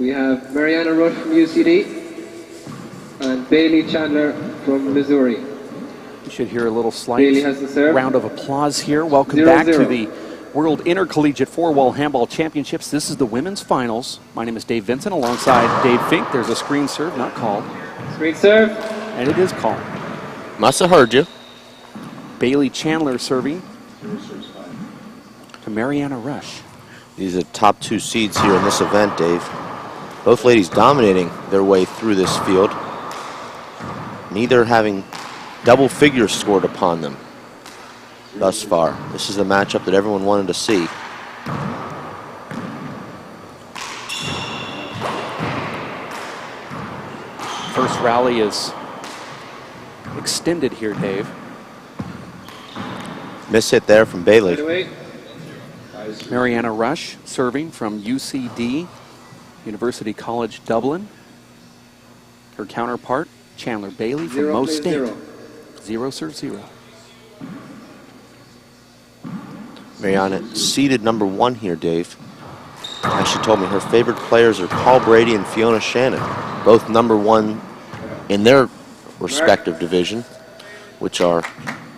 We have Mariana Rushe from UCD and Bailey Chandler from Missouri. You should hear a little slight round of applause here. Welcome back to the World Intercollegiate Four-Wall Handball Championships. This is the women's finals. My name is Dave Vincent alongside Dave Fink. There's a screen serve, not called. Screen serve. And it is called. Must have heard you. Bailey Chandler serving to Mariana Rushe. These are the top 2 seeds here in this event, Dave. Both ladies dominating their way through this field. Neither having double figures scored upon them thus far. This is the matchup that everyone wanted to see. First rally is extended here, Dave. Miss hit there from Bailey. Mariana Rushe serving from UCD, University College Dublin. Her counterpart, Chandler Bailey from Mo State. 0 serve 0. Mariana seeded number 1 here, Dave. As she told me, her favorite players are Paul Brady and Fiona Shannon, both number 1 in their respective division, which are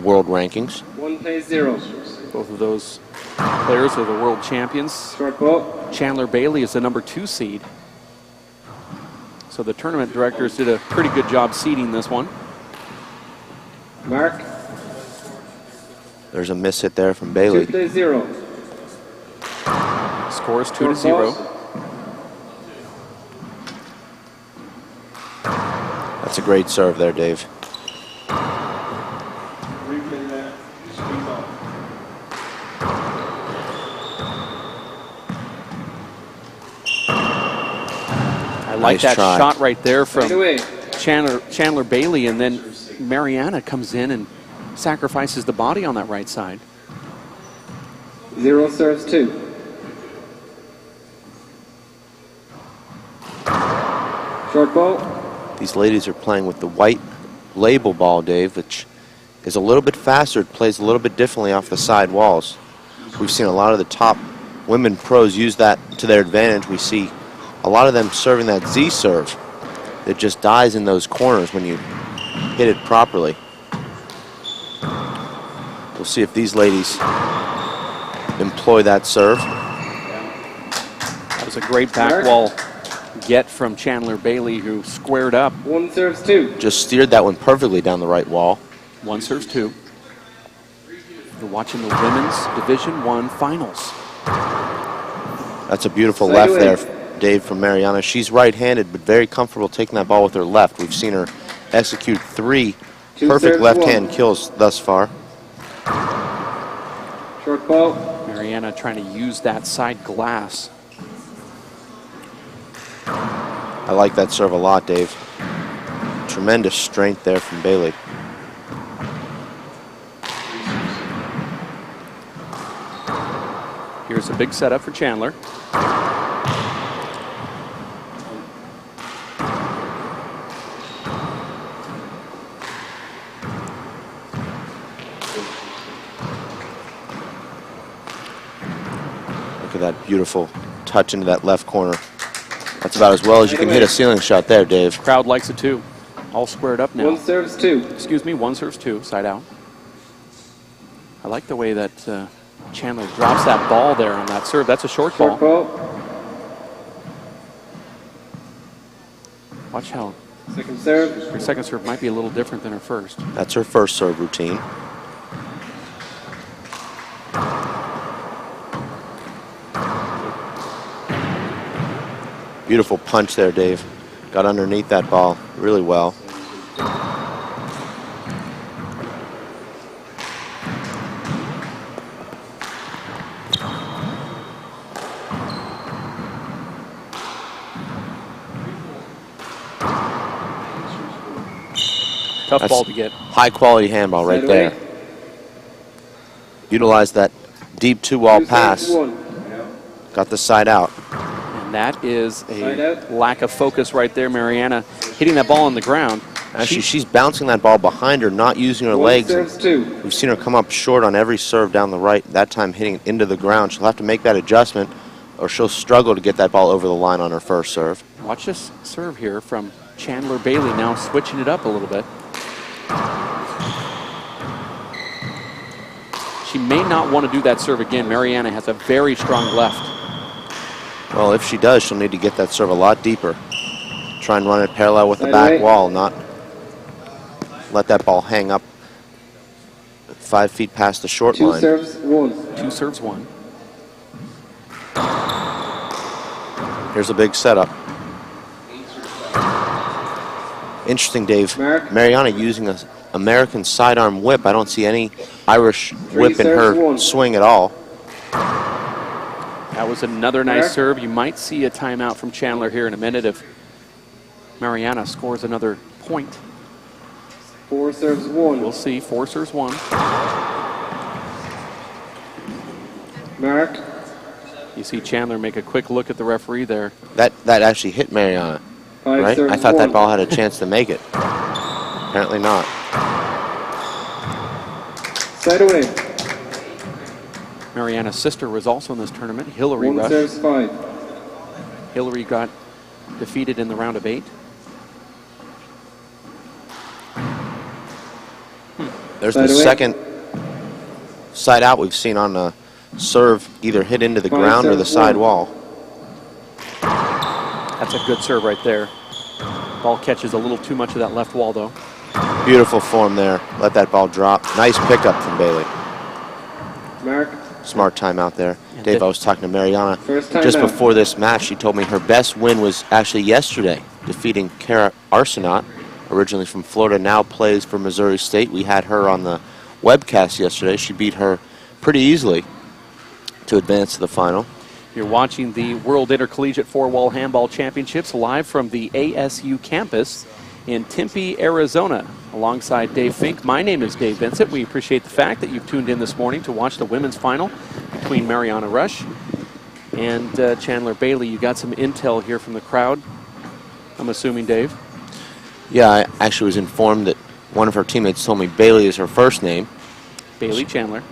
world rankings. 1 plays 0. Both of those players are the world champions. Short ball. Chandler Bailey is the number 2 seed. So the tournament directors did a pretty good job seeding this one. Mark. There's a miss hit there from Bailey. 2 plays 0. Score is 2 to 0. That's a great serve there, Dave. I like that shot right there from Chandler Bailey, and then Mariana comes in and sacrifices the body on that right side. 0 serves 2. Short ball. These ladies are playing with the white label ball, Dave, which is a little bit faster. It plays a little bit differently off the side walls. We've seen a lot of the top women pros use that to their advantage. We see a lot of them serving that Z serve that just dies in those corners when you hit it properly. We'll see if these ladies employ that serve. That was a great back wall get from Chandler Bailey, who squared up. 1 serves 2. Just steered that one perfectly down the right wall. 1 serves 2. You're watching the Women's Division I Finals. That's a beautiful left there, Dave, from Mariana. She's right-handed, but very comfortable taking that ball with her left. We've seen her execute 3 perfect left-hand kills thus far. Short ball. Mariana trying to use that side glass. I like that serve a lot, Dave. Tremendous strength there from Bailey. Here's a big setup for Chandler. Look at that beautiful touch into that left corner. That's about as well as you can hit a ceiling shot there, Dave. Crowd likes it too. All squared up now. 1 serves 2. Excuse me, 1 serves 2, side out. I like the way that Chandler drops that ball there on that serve. That's a short ball. Watch how second serve. Her second serve might be a little different than her first. That's her first serve routine. Beautiful punch there, Dave. Got underneath that ball really well. Tough ball to get. High quality handball right there. Utilized that deep 2-wall pass. Got the side out. And that is a lack of focus right there. Mariana hitting that ball on the ground. Actually, she's bouncing that ball behind her, not using her legs. We've seen her come up short on every serve down the right, that time hitting it into the ground. She'll have to make that adjustment. or she'll struggle to get that ball over the line on her first serve. Watch this serve here from Chandler Bailey, now switching it up a little bit. She may not want to do that serve again. Mariana has a very strong left. Well, if she does, she'll need to get that serve a lot deeper. Try and run it parallel with the back wall, not let that ball hang up 5 feet past the short line. 2 serves, 1. 2 serves, 1. Here's a big setup. Interesting, Dave. Mariana using an American sidearm whip. I don't see any Irish whip in her swing at all. That was another nice serve. You might see a timeout from Chandler here in a minute if Mariana scores another point. 4 serves, 1. We'll see. 4 serves, 1. Mark. You see Chandler make a quick look at the referee there. That actually hit Mariana, right? I thought that ball had a chance to make it. Apparently not. Side away. Mariana's sister was also in this tournament, Hillary Rushe. 1 serves, 5. Hillary got defeated in the round of 8. There's the second side out we've seen on the serve, either hit into the ground or the side wall. That's a good serve right there. Ball catches a little too much of that left wall, though. Beautiful form there. Let that ball drop. Nice pickup from Bailey. Mark. Smart timeout there. Dave, I was talking to Mariana just out. before this match. She told me her best win was actually yesterday, defeating Kara Arsenault, originally from Florida, now plays for Missouri State. We had her on the webcast yesterday. She beat her pretty easily to advance to the final. You're watching the World Intercollegiate 4-Wall Handball Championships live from the ASU campus in Tempe, Arizona, alongside Dave Fink. My name is Dave Vincent. We appreciate the fact that you've tuned in this morning to watch the women's final between Mariana Rushe and Chandler Bailey. You got some intel here from the crowd, I'm assuming, Dave? Yeah, I actually was informed that one of her teammates told me Bailey is her first name. Bailey Chandler.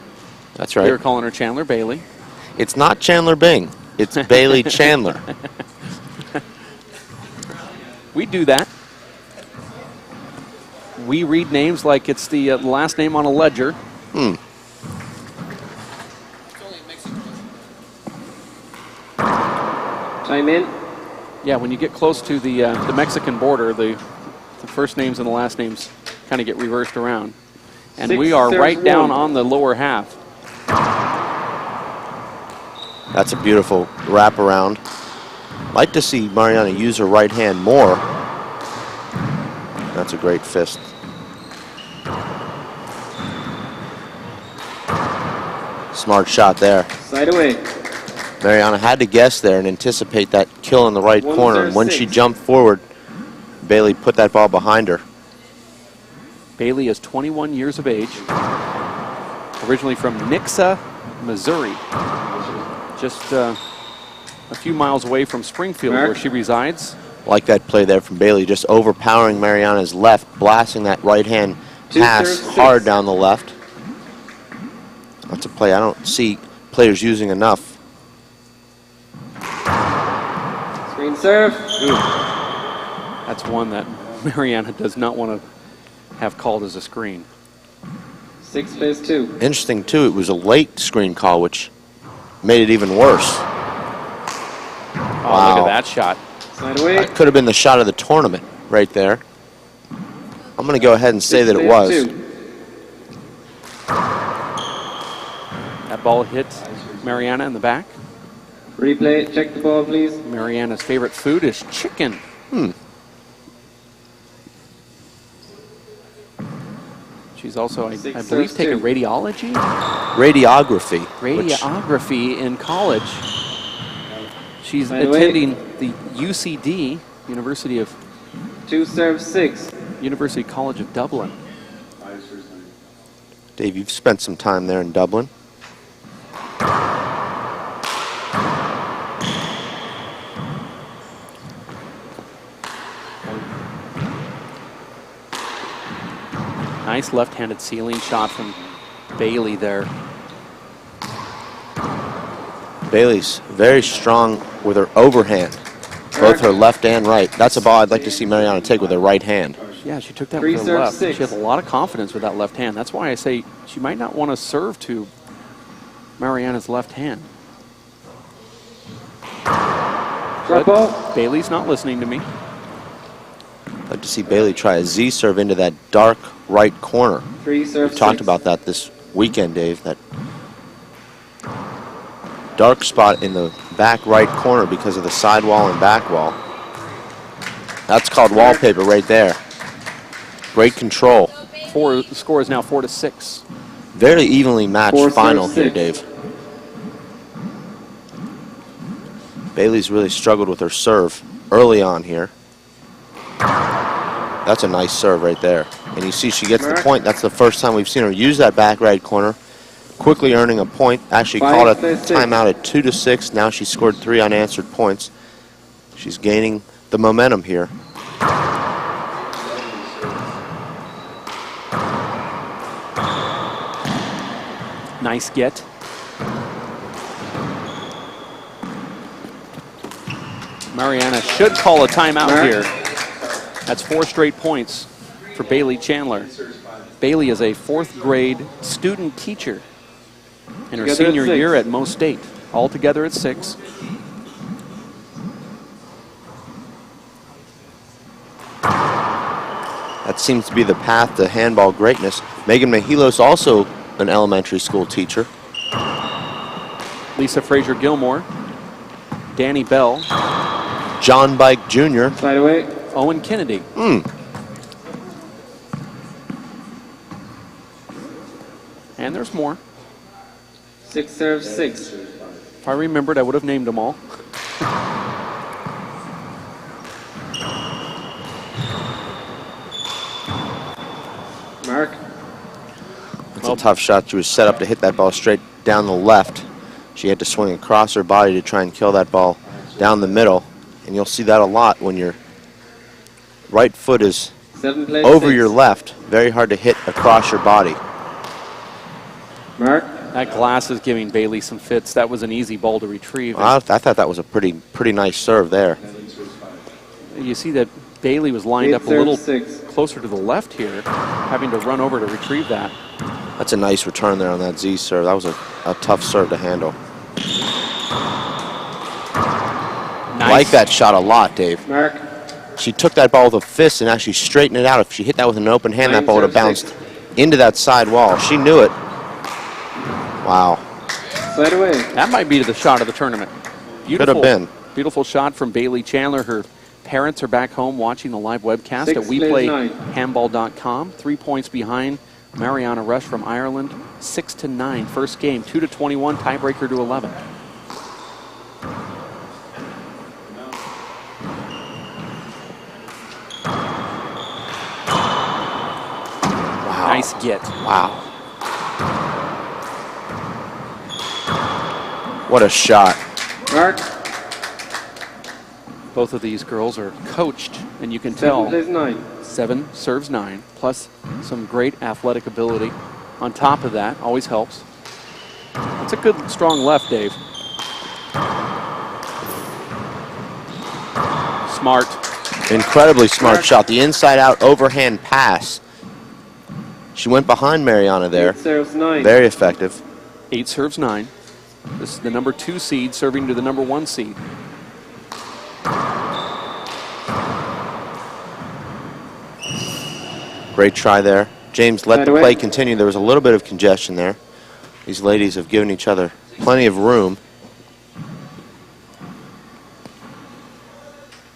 That's right. They were calling her Chandler Bailey. It's not Chandler Bing. It's Bailey Chandler. We do that. We read names like it's the last name on a ledger. Time in. Yeah, when you get close to the Mexican border, the first names and the last names kind of get reversed around. And 6 we are serves, right down 1. on the lower half. That's a beautiful wraparound. Like to see Mariana use her right hand more. That's a great fist. Smart shot there. Side away. Mariana had to guess there and anticipate that kill in the right 1 corner. serves, And when 6. she jumped forward, Bailey put that ball behind her. Bailey is 21 years of age, originally from Nixa, Missouri, just a few miles away from Springfield, where she resides. Like that play there from Bailey, just overpowering Mariana's left, blasting that right hand pass hard down the left. That's a play I don't see players using enough. Screen serve. Ooh. That's one that Mariana does not want to have called as a screen. 6 space 2. Interesting, too, it was a late screen call, which made it even worse. Oh, wow. Look at that shot. Side away. That could have been the shot of the tournament right there. I'm going to go ahead and say that it was. 2. That ball hit Mariana in the back. Replay. Check the ball, please. Mariana's favorite food is chicken. She's also, I believe, taking radiology? Radiography. Radiography in college. She's attending the UCD, University of... 2 serves 6. University College of Dublin. Dave, you've spent some time there in Dublin. Nice left-handed ceiling shot from Bailey there. Bailey's very strong with her overhand, both her left and right. That's a ball I'd like to see Mariana take with her right hand. Yeah, she took that with her left. She has a lot of confidence with that left hand. That's why I say she might not want to serve to Mariana's left hand. But Bailey's not listening to me. I'd like to see Bailey try a Z serve into that dark right corner. We talked about that this weekend, Dave, that dark spot in the back right corner because of the sidewall and back wall. That's called wallpaper right there. Great control. The score is now 4-6. Very evenly matched final here, Dave. Bailey's really struggled with her serve early on here. That's a nice serve right there. And you see she gets the point. That's the first time we've seen her use that back right corner. Quickly earning a point. Actually called a timeout at 2-6. Now she's scored 3 unanswered points. She's gaining the momentum here. Nice get. Mariana should call a timeout here. That's 4 straight points for Bailey Chandler. Bailey is a 4th grade student teacher in her senior year at Mo State. Altogether at 6. That seems to be the path to handball greatness. Megan Mejilos, also an elementary school teacher. Lisa Fraser Gilmore, Danny Bell, John Bike Jr., Side away. Owen Kennedy. And there's more. 6 serves 6. If I remembered, I would have named them all. Mark. It's a tough shot. She was set up to hit that ball straight down the left. She had to swing across her body to try and kill that ball down the middle. And you'll see that a lot when your right foot is over your left. Very hard to hit across your body. Mark. That glass is giving Bailey some fits. That was an easy ball to retrieve. I thought that was a pretty nice serve there. You see that Bailey was lined up a little closer to the left here, having to run over to retrieve that. That's a nice return there on that Z serve. That was a tough serve to handle. Nice. Like that shot a lot, Dave. Mark. She took that ball with a fist and actually straightened it out. If she hit that with an open hand, that ball would have bounced into that side wall. She knew it. Wow. Side away. That might be the shot of the tournament. Could have been. Beautiful shot from Bailey Chandler. Her parents are back home watching the live webcast at WePlayHandball.com. 3 points behind Mariana Rushe from Ireland. 6-9. First game, 2-21. Tiebreaker to 11. Wow. Nice get. Wow. What a shot. Mark. Both of these girls are coached, and you can tell 7 serves 9, plus some great athletic ability. On top of that, always helps. That's a good, strong left, Dave. Smart. Incredibly smart shot. The inside-out overhand pass. She went behind Mariana there. 8 serves 9. Very effective. 8 serves 9. This is the number 2 seed serving to the number 1 seed. Great try there. James, let the play continue. There was a little bit of congestion there. These ladies have given each other plenty of room.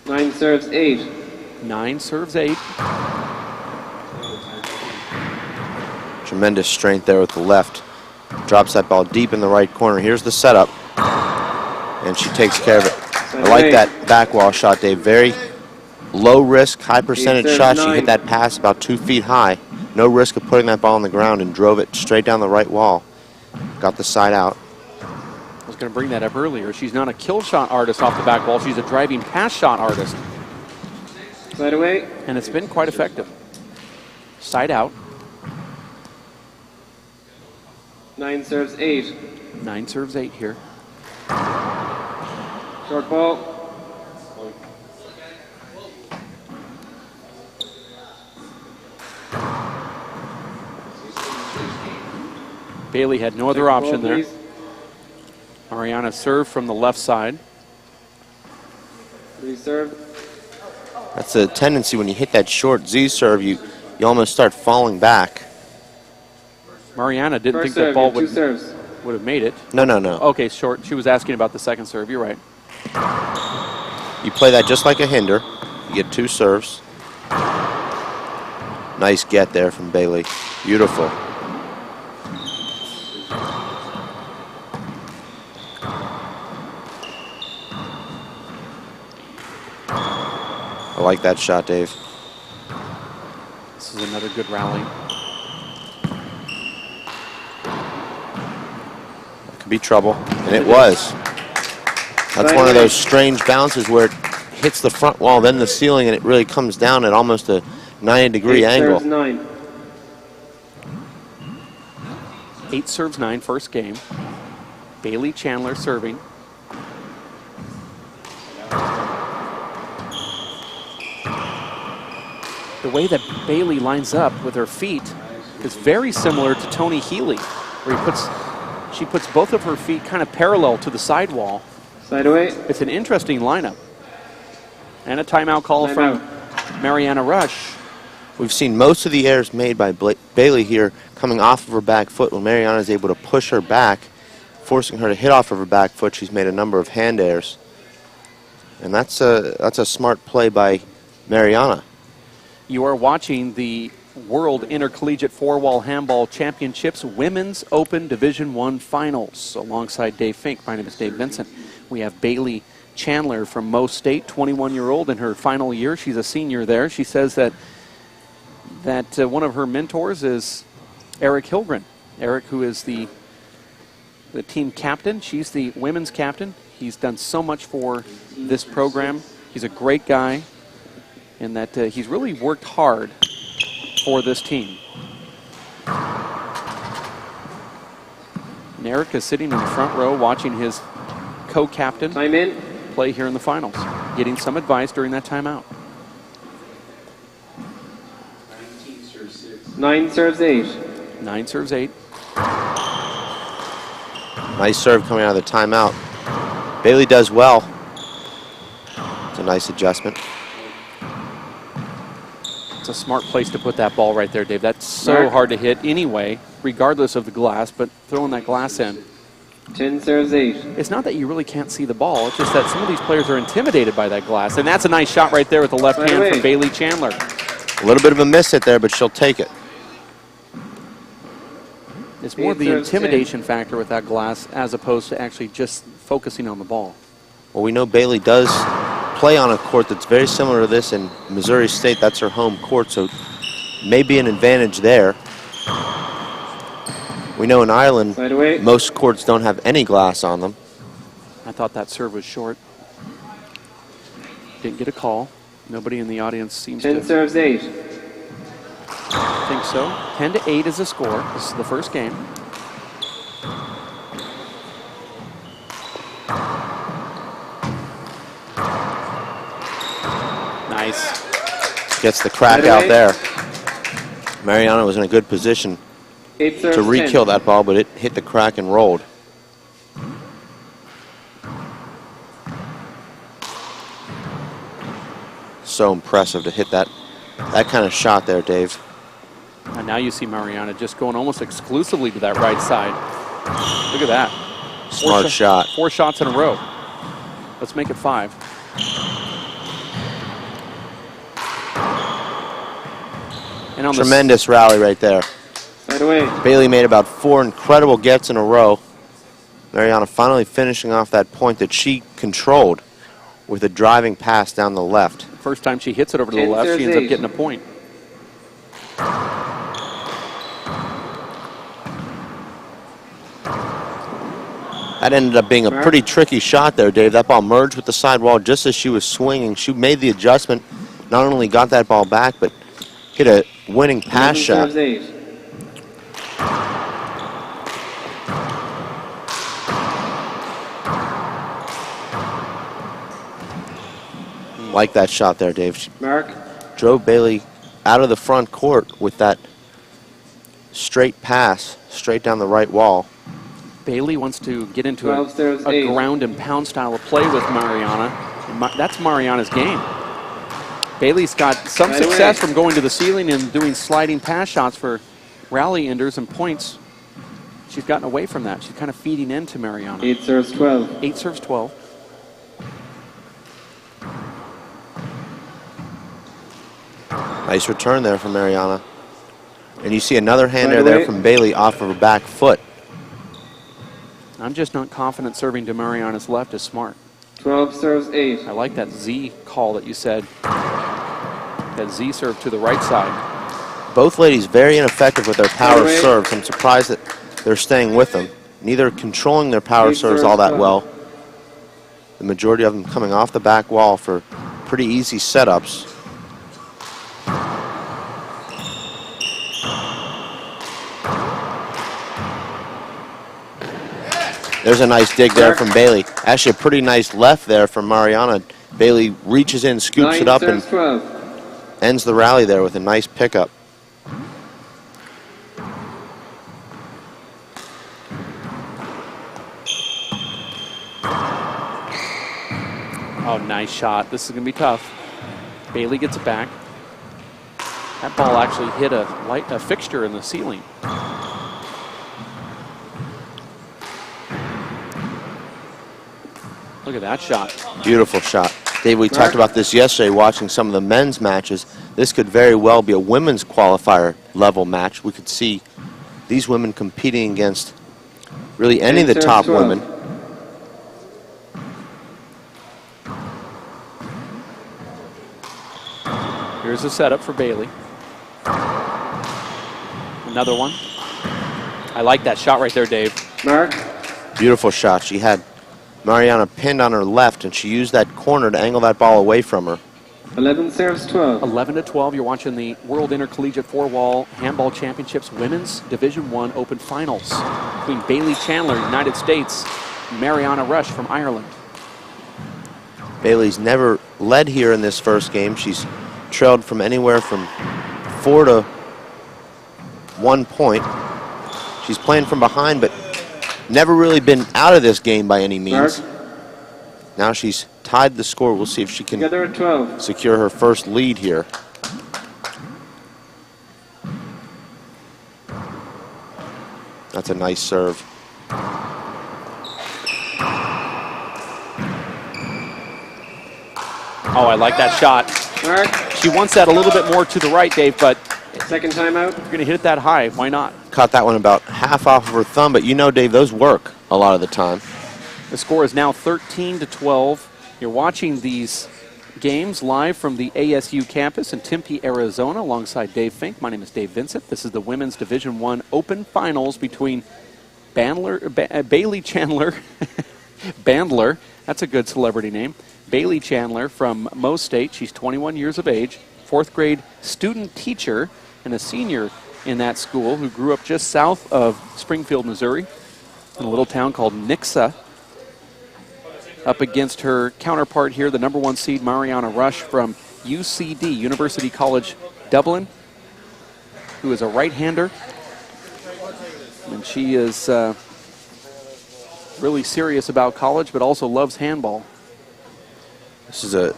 9 serves 8. 9 serves 8. Tremendous strength there with the left. Drops that ball deep in the right corner. Here's the setup. And she takes care of it. I like that back wall shot, Dave. Very low risk, high percentage shot. She hit that pass about 2 feet high. No risk of putting that ball on the ground and drove it straight down the right wall. Got the side out. I was going to bring that up earlier. She's not a kill shot artist off the back wall. She's a driving pass shot artist. Side away. And it's been quite effective. Side out. 9 serves 8. 9 serves 8 here. Short ball. Bailey had no other option there. Please. Mariana served from the left side. Reserve. That's a tendency when you hit that short Z serve, you almost start falling back. Mariana didn't First think that serve, ball two serves. would have made it. No. Okay, short. She was asking about the second serve. You're right. You play that just like a hinder. You get 2 serves. Nice get there from Bailey. Beautiful. I like that shot, Dave. This is another good rally. That could be trouble, and it was. That's one of those strange bounces where it hits the front wall, then the ceiling, and it really comes down at almost a 90-degree angle. 8 serves 9, first game. Bailey Chandler serving. The way that Bailey lines up with her feet is very similar to Tony Healy, where she puts both of her feet kind of parallel to the sidewall. Side away. It's an interesting lineup. And a timeout call from Mariana Rushe. We've seen most of the errors made by Bailey here coming off of her back foot. When Mariana is able to push her back, forcing her to hit off of her back foot, she's made a number of hand errors. And that's a smart play by Mariana. You are watching the World Intercollegiate Four-Wall Handball Championships Women's Open Division I Finals. Alongside Dave Fink, my name is Dave Vincent. We have Bailey Chandler from Mo State, 21-year-old in her final year. She's a senior there. She says that one of her mentors is Eric Hilgren. Eric, who is the team captain. She's the women's captain. He's done so much for this program. He's a great guy, and that he's really worked hard for this team. And Eric is sitting in the front row watching his co-captain play here in the finals, getting some advice during that timeout. 9 serves 8. 9 serves 8. Nice serve coming out of the timeout. Bailey does well. It's a nice adjustment. It's a smart place to put that ball right there, Dave. That's so hard to hit anyway, regardless of the glass, but throwing that glass in. 10 serves 8. It's not that you really can't see the ball. It's just that some of these players are intimidated by that glass. And that's a nice shot right there with the left hand from Bailey Chandler. A little bit of a miss hit there, but she'll take it. It's more the intimidation factor with that glass as opposed to actually just focusing on the ball. Well, we know Bailey does play on a court that's very similar to this in Missouri State. That's her home court, so maybe an advantage there. We know in Ireland, most courts don't have any glass on them. I thought that serve was short. Didn't get a call. Nobody in the audience seems 10 to serves 8. think so. 10-8 is the score. This is the first game. Nice. Gets the crack out there. Mariana was in a good position to re-kill that ball, but it hit the crack and rolled. So impressive to hit that kind of shot there, Dave. And now you see Mariana just going almost exclusively to that right side. Look at that. Smart shot. 4 shots in a row. Let's make it 5. And on tremendous rally right there. Bailey made about 4 incredible gets in a row. Mariana finally finishing off that point that she controlled with a driving pass down the left. First time she hits it over to the left, she ends up getting a point. That ended up being a pretty tricky shot there, Dave. That ball merged with the sidewall just as she was swinging. She made the adjustment, not only got that ball back, but hit a winning pass shot. Like that shot there, Dave. She Mark. drove Bailey out of the front court with that straight pass, straight down the right wall. Bailey wants to get into a 8. ground and pound style of play with Mariana. And that's Mariana's game. Bailey's got some success from going to the ceiling and doing sliding pass shots for rally enders and points. She's gotten away from that. She's kind of feeding into Mariana. 8 serves 12. 8 serves 12. Nice return there from Mariana. And you see another hander there from Bailey off of her back foot. I'm just not confident serving to Mariana's left is smart. 12 serves 8. I like that Z call that you said. That Z serve to the right side. Both ladies very ineffective with their power serves. I'm surprised that they're staying with them. Neither controlling their power serves all that well. The majority of them coming off the back wall for pretty easy setups. There's a nice dig there from Bailey. Actually, a pretty nice left there from Mariana. Bailey reaches in, scoops it up, and ends the rally there with a nice pickup. Oh, nice shot. This is going to be tough. Bailey gets it back. That ball actually hit a fixture in the ceiling. Look at that shot. Beautiful shot. Dave, we talked about this yesterday watching some of the men's matches. This could very well be a women's qualifier level match. We could see these women competing against really any of the top women. Here's a setup for Bailey. Another one. I like that shot right there, Dave. Mark. Beautiful shot. She had Mariana pinned on her left, and she used that corner to angle that ball away from her. 11 serves 12. 11 to 12. You're watching the World Intercollegiate Four-Wall Handball Championships Women's Division I Open Finals between Bailey Chandler, United States, and Mariana Rushe from Ireland. Bailey's never led here in this first game. She's trailed from anywhere from 4 to 1 point. She's playing from behind, but never really been out of this game by any means. Now she's tied the score. We'll see if she can secure her first lead here. That's a nice serve. Oh, I like that shot. She wants that a little bit more to the right, Dave, but second timeout. If you're going to hit it that high, why not? Caught that one about half off of her thumb, but you know, Dave, those work a lot of the time. The score is now 13 to 12. You're watching these games live from the ASU campus in Tempe, Arizona, alongside Dave Fink. My name is Dave Vincent. This is the Women's Division I Open Finals between Bailey Chandler, Bandler, that's a good celebrity name, Bailey Chandler from Mo State. She's 21 years of age, 4th grade student teacher, and a senior in that school who grew up just south of Springfield, Missouri, in a little town called Nixa, up against her counterpart here, the #1 seed Mariana Rushe from UCD, University College Dublin, who is a right-hander. And she is really serious about college, but also loves handball. This is a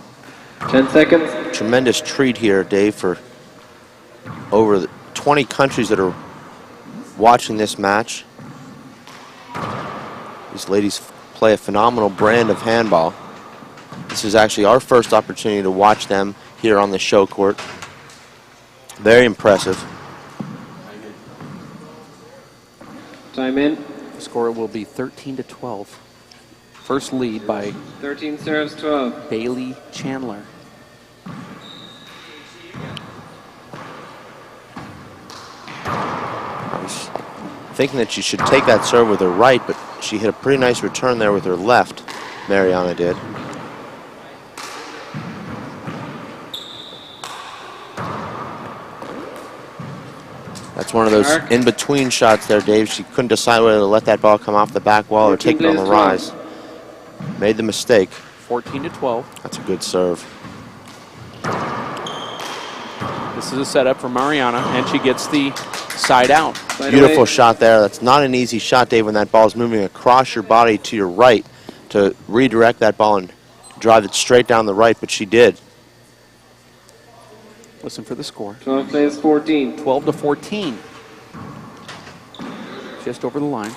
10 seconds. Tremendous treat here, Dave, for over 20 countries that are watching this match. These ladies play a phenomenal brand of handball. This is actually our first opportunity to watch them here on the show court. Very impressive. Time in. The score will be 13 to 12. First lead by 13 serves 12. Bailey Chandler. I was thinking that she should take that serve with her right, but she hit a pretty nice return there with her left, Mariana did. That's one of those in-between shots there, Dave. She couldn't decide whether to let that ball come off the back wall or take it on the rise. Made the mistake. 14 to 12. That's a good serve. This is a setup for Mariana, and she gets the side out. Beautiful shot there. That's not an easy shot, Dave, when that ball is moving across your body to your right to redirect that ball and drive it straight down the right, but she did. Listen for the score. 12 plays 14. 12 to 14. Just over the line.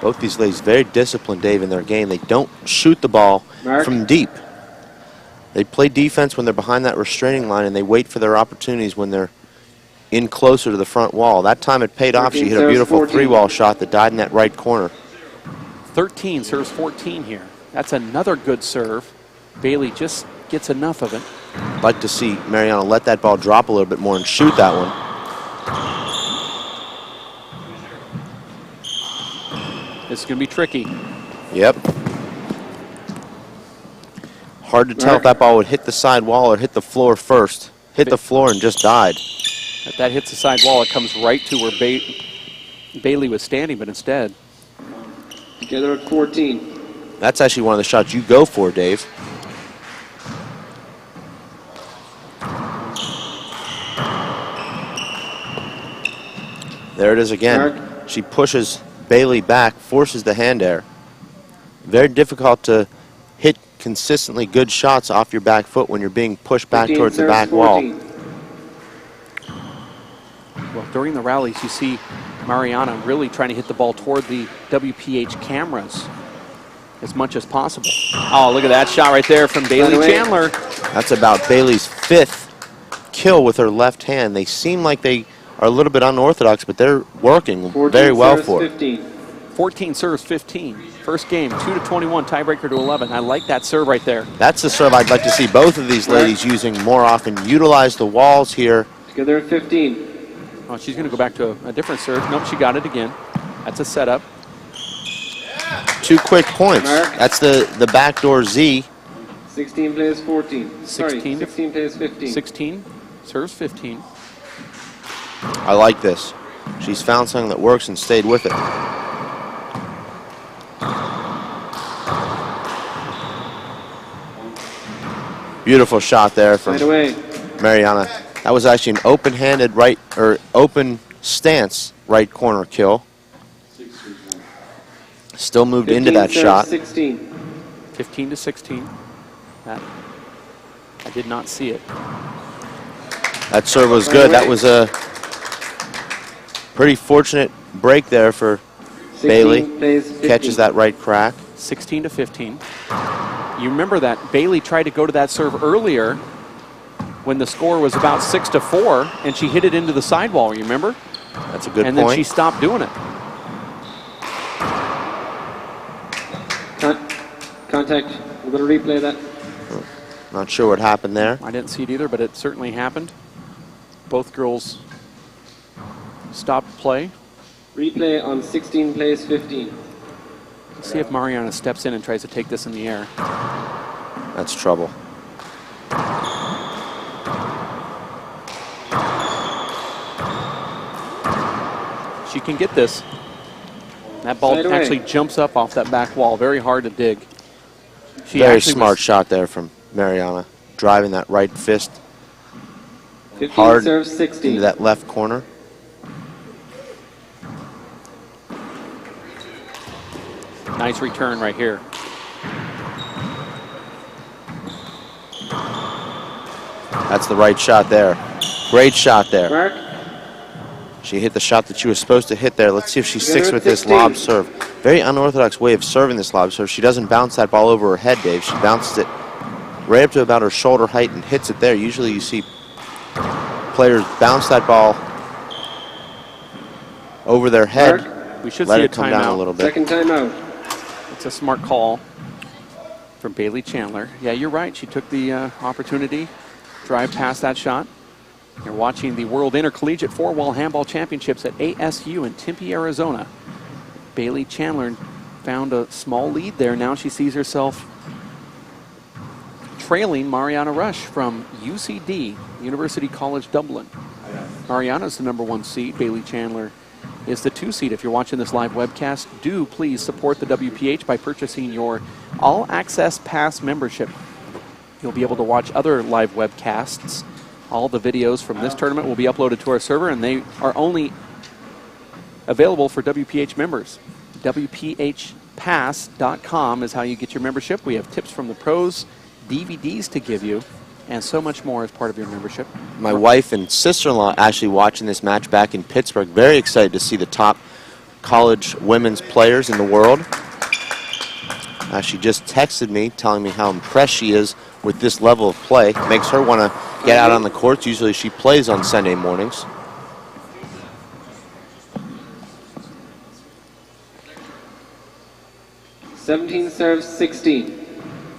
Both these ladies very disciplined, Dave, in their game. They don't shoot the ball from deep. They play defense when they're behind that restraining line, and they wait for their opportunities when they're in closer to the front wall. That time it paid off. She hit a beautiful 3-wall shot that died in that right corner. 13 serves 14 here. That's another good serve. Bailey just gets enough of it. I'd like to see Mariana let that ball drop a little bit more and shoot that one. This is going to be tricky. Yep. Hard to tell if that ball would hit the side wall or hit the floor first. Hit the floor and just died. If that hits the side wall, it comes right to where Bailey was standing, but instead. Together at 14. That's actually one of the shots you go for, Dave. There it is again. She pushes Bailey back, forces the hand air. Very difficult to hit consistently good shots off your back foot when you're being pushed back towards the back wall. Well, during the rallies, you see Mariana really trying to hit the ball toward the WPH cameras as much as possible. Oh, look at that shot right there from Bailey Chandler. That's about Bailey's 5th kill with her left hand. They seem like they are a little bit unorthodox, but they're working very well for it. 14 serves 15. First game, 2 to 21, tiebreaker to 11. I like that serve right there. That's the serve I'd like to see both of these ladies using more often. Utilize the walls here. Together at 15. Oh, she's going to go back to a different serve. Nope, she got it again. That's a setup. 2 quick points. That's the backdoor Z. 16 plays 14. 16 plays 15. 16 serves 15. I like this. She's found something that works and stayed with it. Beautiful shot there from Mariana. That was actually an open-handed right, or open stance right corner kill. Still moved into that shot. 16. 15 to 16. That, I did not see it. That serve was good. That was a pretty fortunate break there for Bailey. Catches that right crack. 16 to 15. You remember that Bailey tried to go to that serve earlier when the score was about 6 to 4, and she hit it into the sidewall. You remember? That's a good point. And then she stopped doing it. Contact. We're going to replay that. Not sure what happened there. I didn't see it either, but it certainly happened. Both girls stopped play. Replay on 16 plays 15. Let's see if Mariana steps in and tries to take this in the air. That's trouble. She can get this. That ball actually jumps up off that back wall. Very hard to dig. Very smart shot there from Mariana. Driving that right fist hard into that left corner. Nice return right here. That's the right shot there. Great shot there. Mark. She hit the shot that she was supposed to hit there. Let's see if she sticks with this lob serve. Very unorthodox way of serving this lob serve. She doesn't bounce that ball over her head, Dave. She bounces it right up to about her shoulder height and hits it there. Usually you see players bounce that ball over their head. Mark. We should let see it a come down a timeout. little bit. Second timeout. It's a smart call from Bailey Chandler. Yeah, you're right. She took the opportunity, drive past that shot. You're watching the World Intercollegiate 4-Wall Handball Championships at ASU in Tempe, Arizona. Bailey Chandler found a small lead there. Now she sees herself trailing Mariana Rushe from UCD, University College Dublin. Mariana's the #1 seed. Bailey Chandler is the 2 seed. If you're watching this live webcast, do please support the WPH by purchasing your All Access Pass membership. You'll be able to watch other live webcasts. All the videos from this tournament will be uploaded to our server, and they are only available for WPH members. WPHpass.com is how you get your membership. We have tips from the pros, DVDs to give you, and so much more as part of your membership. My wife and sister-in-law actually watching this match back in Pittsburgh. Very excited to see the top college women's players in the world. She just texted me telling me how impressed she is with this level of play. Makes her want to get out on the courts. Usually she plays on Sunday mornings. "17 serves 16.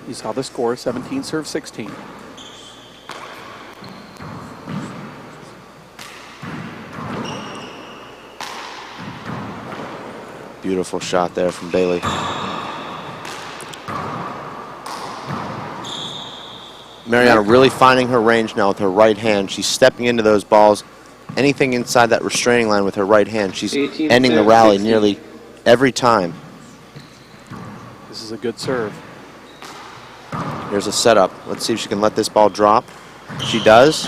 You saw the score, 17 serves 16. Beautiful shot there from Bailey. Mariana really finding her range now with her right hand. She's stepping into those balls. Anything inside that restraining line with her right hand, she's ending the rally 16. nearly every time. This is a good serve. Here's a setup. Let's see if she can let this ball drop. She does.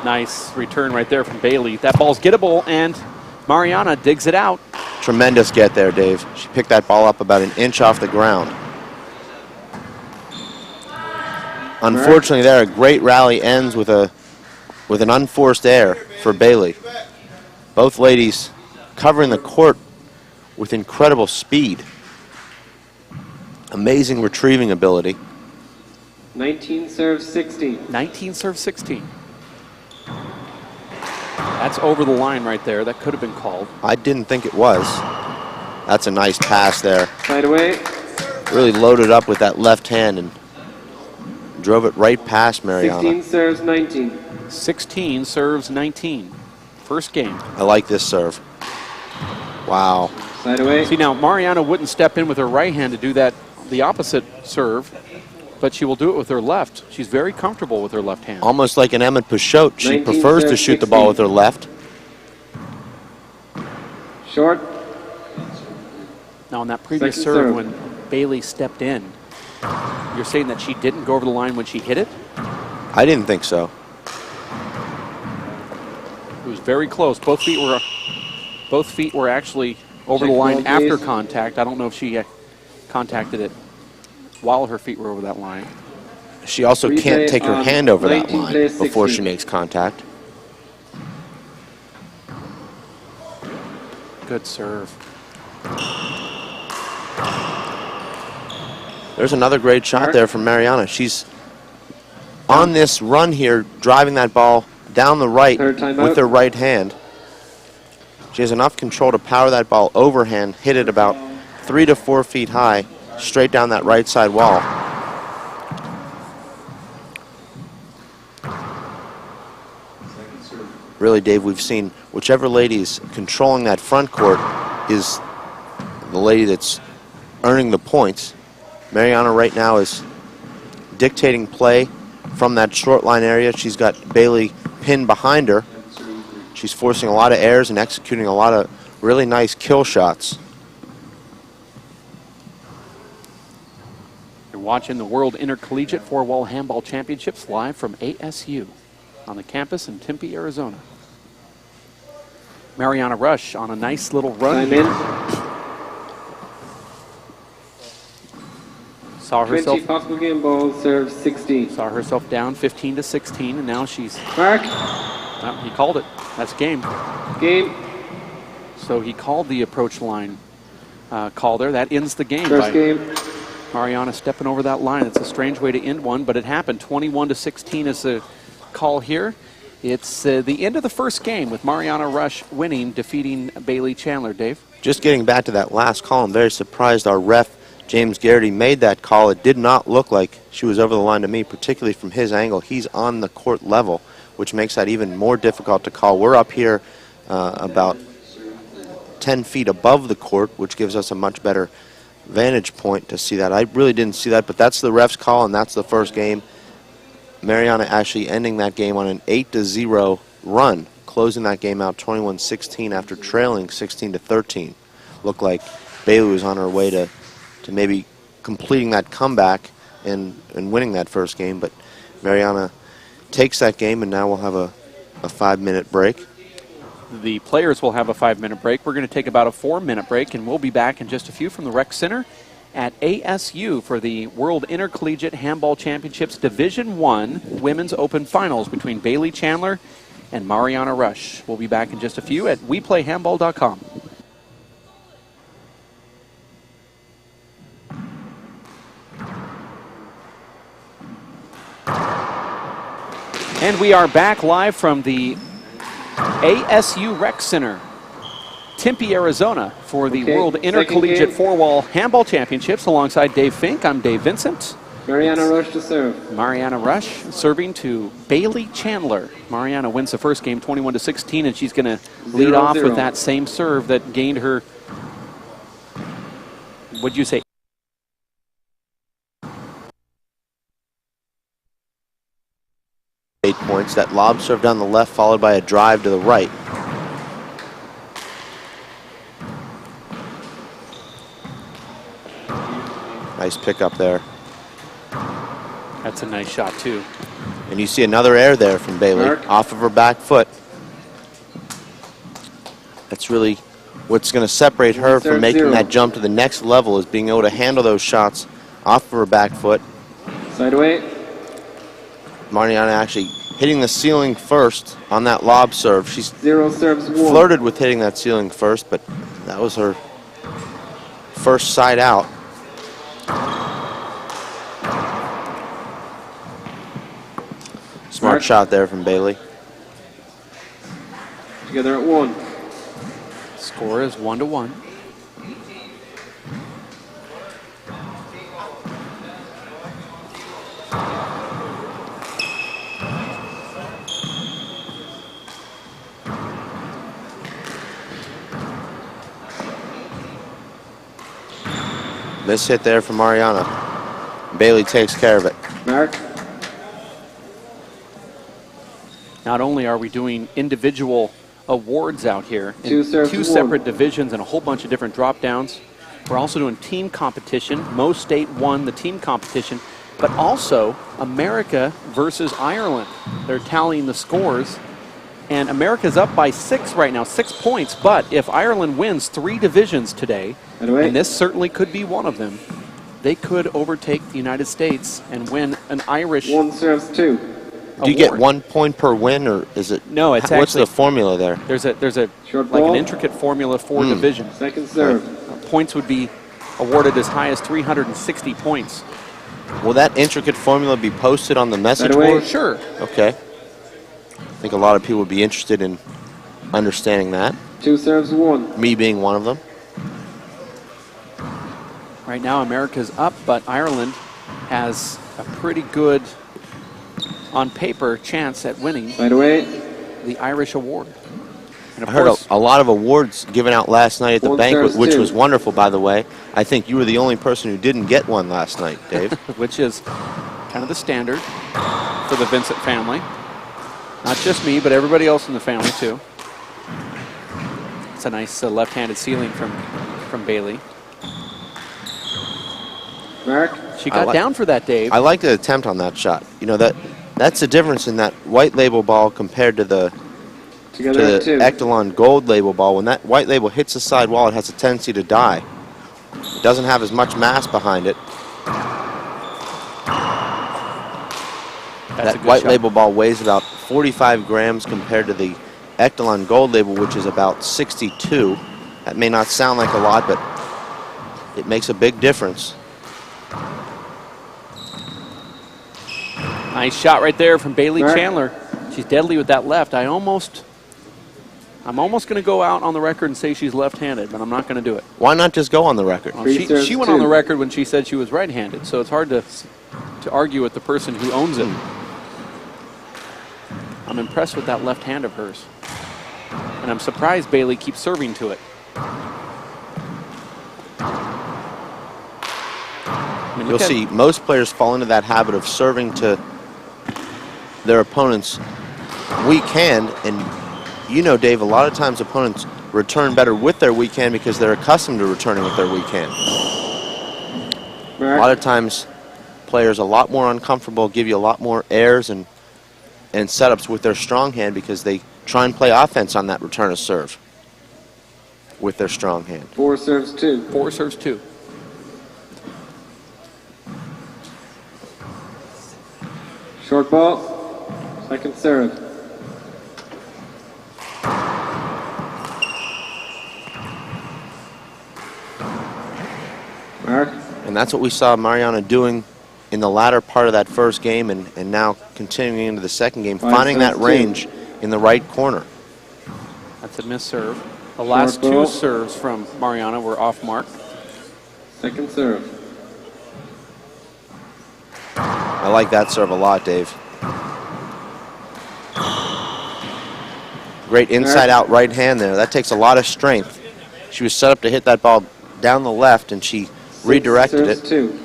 Nice return right there from Bailey. That ball's gettable, and Mariana digs it out. Tremendous get there, Dave. She picked that ball up about an inch off the ground. Unfortunately there, a great rally ends with an unforced error for Bailey. Both ladies covering the court with incredible speed. Amazing retrieving ability. 19 serves 16. 19 serves 16. That's over the line right there. That could have been called. I didn't think it was. That's a nice pass there. Side away. Really loaded up with that left hand and drove it right past Mariana. 16 serves 19. 16 serves 19. First game. I like this serve. Wow. Side away. See, now Mariana wouldn't step in with her right hand to do that, the opposite serve, but she will do it with her left. She's very comfortable with her left hand. Almost like an Emmett Peugeot. She 19 prefers to serves shoot the ball 16. with her left. Short. Now on that previous Second serve serve. when Bailey stepped in, you're saying that she didn't go over the line when she hit it? I didn't think so. It was very close. Both feet were actually over the Check line ball, after please. contact. I don't know if she contacted it while her feet were over that line. She also Replay can't take her on hand over that 19 line plays before she 16. makes contact. Good serve. There's another great shot there from Mariana. She's on this run here, driving that ball down the right Third timeout. with her right hand. She has enough control to power that ball overhand, hit it about 3 to 4 feet high, straight down that right side wall. Really, Dave, we've seen whichever lady's controlling that front court is the lady that's earning the points. Mariana right now is dictating play from that short line area. She's got Bailey pinned behind her. She's forcing a lot of errors and executing a lot of really nice kill shots. You're watching the World Intercollegiate Four-Wall Handball Championships live from ASU on the campus in Tempe, Arizona. Mariana Rushe on a nice little run. Time in. Saw 20 herself possible game ball, serve 16. Saw herself down 15 to 16, and now she's. Mark. Oh, he called it. That's game. Game. So he called the approach line call there. That ends the game. First game. Mariana stepping over that line. It's a strange way to end one, but it happened. 21 to 16 is the call here. It's the end of the first game with Mariana Rushe winning, defeating Bailey Chandler. Dave? Just getting back to that last call, I'm very surprised our ref, James Garrity, made that call. It did not look like she was over the line to me, particularly from his angle. He's on the court level, which makes that even more difficult to call. We're up here about 10 feet above the court, which gives us a much better vantage point to see that. I really didn't see that, but that's the ref's call, and that's the first game. Mariana actually ending that game on an 8-0 run, closing that game out 21-16 after trailing 16-13. Looked like Bailey was on her way to maybe completing that comeback and winning that first game, but Mariana takes that game, and now we'll have a 5-minute break. The players will have a 5-minute break. We're going to take about a 4-minute break, and we'll be back in just a few from the Rec Center at ASU for the World Intercollegiate Handball Championships Division I Women's Open Finals between Bailey Chandler and Mariana Rushe. We'll be back in just a few at WePlayHandball.com. And we are back live from the ASU Rec Center, Tempe, Arizona, for the World Intercollegiate Four-Wall Handball Championships. Alongside Dave Fink, I'm Dave Vincent. Mariana Rushe to serve. Mariana Rushe serving to Bailey Chandler. Mariana wins the first game 21-16, and she's going to lead off with that same serve that gained her, what'd you say? Points. That lob serve down the left followed by a drive to the right. Nice pickup there. That's a nice shot too. And you see another air there from Bailey off of her back foot. That's really what's going to separate her from making that jump to the next level, is being able to handle those shots off of her back foot. Side away. Mariana actually hitting the ceiling first on that lob serve. She's serves flirted with hitting that ceiling first, but that was her first side out. Smart shot there from Bailey. Together at 1. Score is 1-1. Miss hit there from Mariana. Bailey takes care of it. Mark. Not only are we doing individual awards out here in two separate divisions and a whole bunch of different drop downs, we're also doing team competition. Mo State won the team competition, but also America versus Ireland. They're tallying the scores, and America's up by 6 right now, 6 points. But if Ireland wins 3 divisions today, and this certainly could be one of them, they could overtake the United States and win an Irish 1 serves 2. Do you get 1 point per win, or is it? No, it's what's actually the formula there? There's a like an intricate formula for division. Second serve. Points would be awarded as high as 360 points. Will that intricate formula be posted on the message board? Sure. Okay. I think a lot of people would be interested in understanding that. 2 serves 1. Me being one of them. Right now, America's up, but Ireland has a pretty good, on paper, chance at winning the Irish award. And of I heard a lot of awards given out last night at the banquet, which was wonderful, by the way. I think you were the only person who didn't get one last night, Dave. Which is kind of the standard for the Vincent family. Not just me, but everybody else in the family, too. It's a nice left-handed ceiling from Bailey. Mark. She got down for that, Dave. I like the attempt on that shot. You know, that's the difference in that white label ball compared to the Echelon gold label ball. When that white label hits the side wall, it has a tendency to die. It doesn't have as much mass behind it. That white label ball weighs about 45 grams compared to the Echelon gold label, which is about 62. That may not sound like a lot, but it makes a big difference. Nice shot right there from Bailey Chandler. She's deadly with that left. I'm almost going to go out on the record and say she's left-handed, but I'm not going to do it. Why not just go on the record? Well, she went on the record when she said she was right-handed, so it's hard to argue with the person who owns it. I'm impressed with that left hand of hers. And I'm surprised Bailey keeps serving to it. You'll see most players fall into that habit of serving to their opponent's weak hand, and you know, Dave, a lot of times opponents return better with their weak hand because they're accustomed to returning with their weak hand. A lot of times players are a lot more uncomfortable, give you a lot more airs and setups with their strong hand because they try and play offense on that return of serve with their strong hand. 4 serves 2. 4 serves 2. Short ball, second serve. Mark. And that's what we saw Mariana doing in the latter part of that first game and now continuing into the second game, finding that range in the right corner. That's a missed serve. The last 2 serves from Mariana were off mark. Second serve. I like that serve a lot, Dave. Great inside-out right hand there. That takes a lot of strength. She was set up to hit that ball down the left, and she redirected it. 2.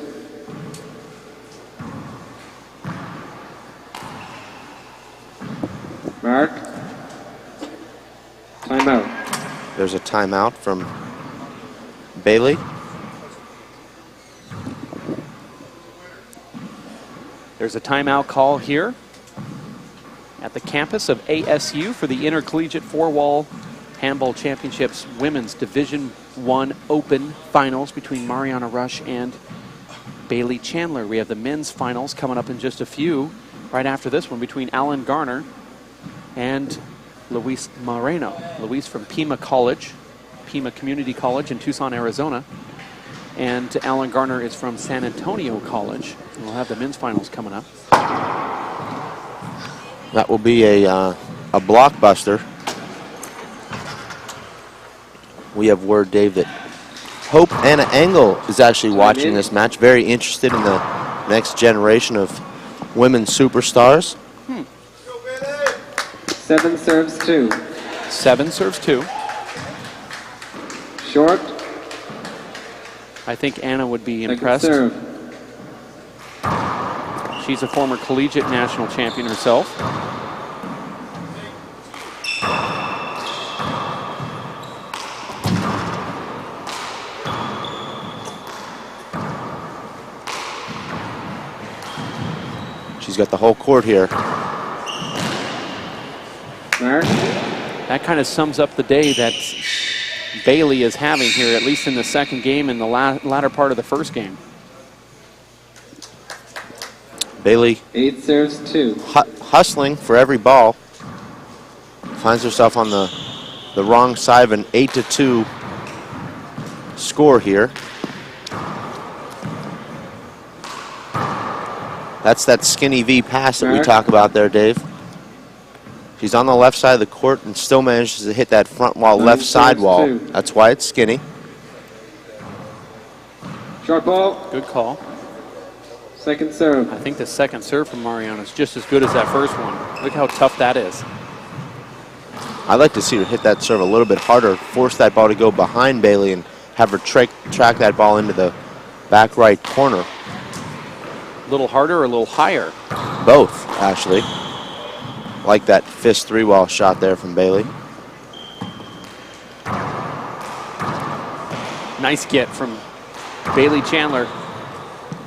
Mark. Timeout. There's a timeout from Bailey. There's a timeout call here at the campus of ASU for the Intercollegiate 4-Wall Handball Championships Women's Division I Open Finals between Mariana Rushe and Bailey Chandler. We have the men's finals coming up in just a few right after this one between Alan Garner and Luis Moreno. Luis from Pima Community College in Tucson, Arizona. And Alan Garner is from San Antonio College. And we'll have the men's finals coming up. That will be a blockbuster. We have word, Dave, that Hope Anna Engel is actually watching this match, very interested in the next generation of women's superstars. 7 serves 2. 7 serves 2. Short. I think Anna would be Second impressed. Serve. She's a former collegiate national champion herself. She's got the whole court here. Mark. That kind of sums up the day that Bailey is having here, at least in the second game and the latter part of the first game. Bailey 8 serves 2. Hustling for every ball. Finds herself on the wrong side of an 8-2 score here. That's that skinny V pass that we talk about there, Dave. She's on the left side of the court and still manages to hit that front wall, left side wall. That's why it's skinny. Short ball. Good call. Second serve. I think the second serve from Mariana is just as good as that first one. Look how tough that is. I'd like to see her hit that serve a little bit harder, force that ball to go behind Bailey and have her track that ball into the back right corner. A little harder or a little higher? Both, actually. Like that fist 3-wall shot there from Bailey. Nice get from Bailey Chandler.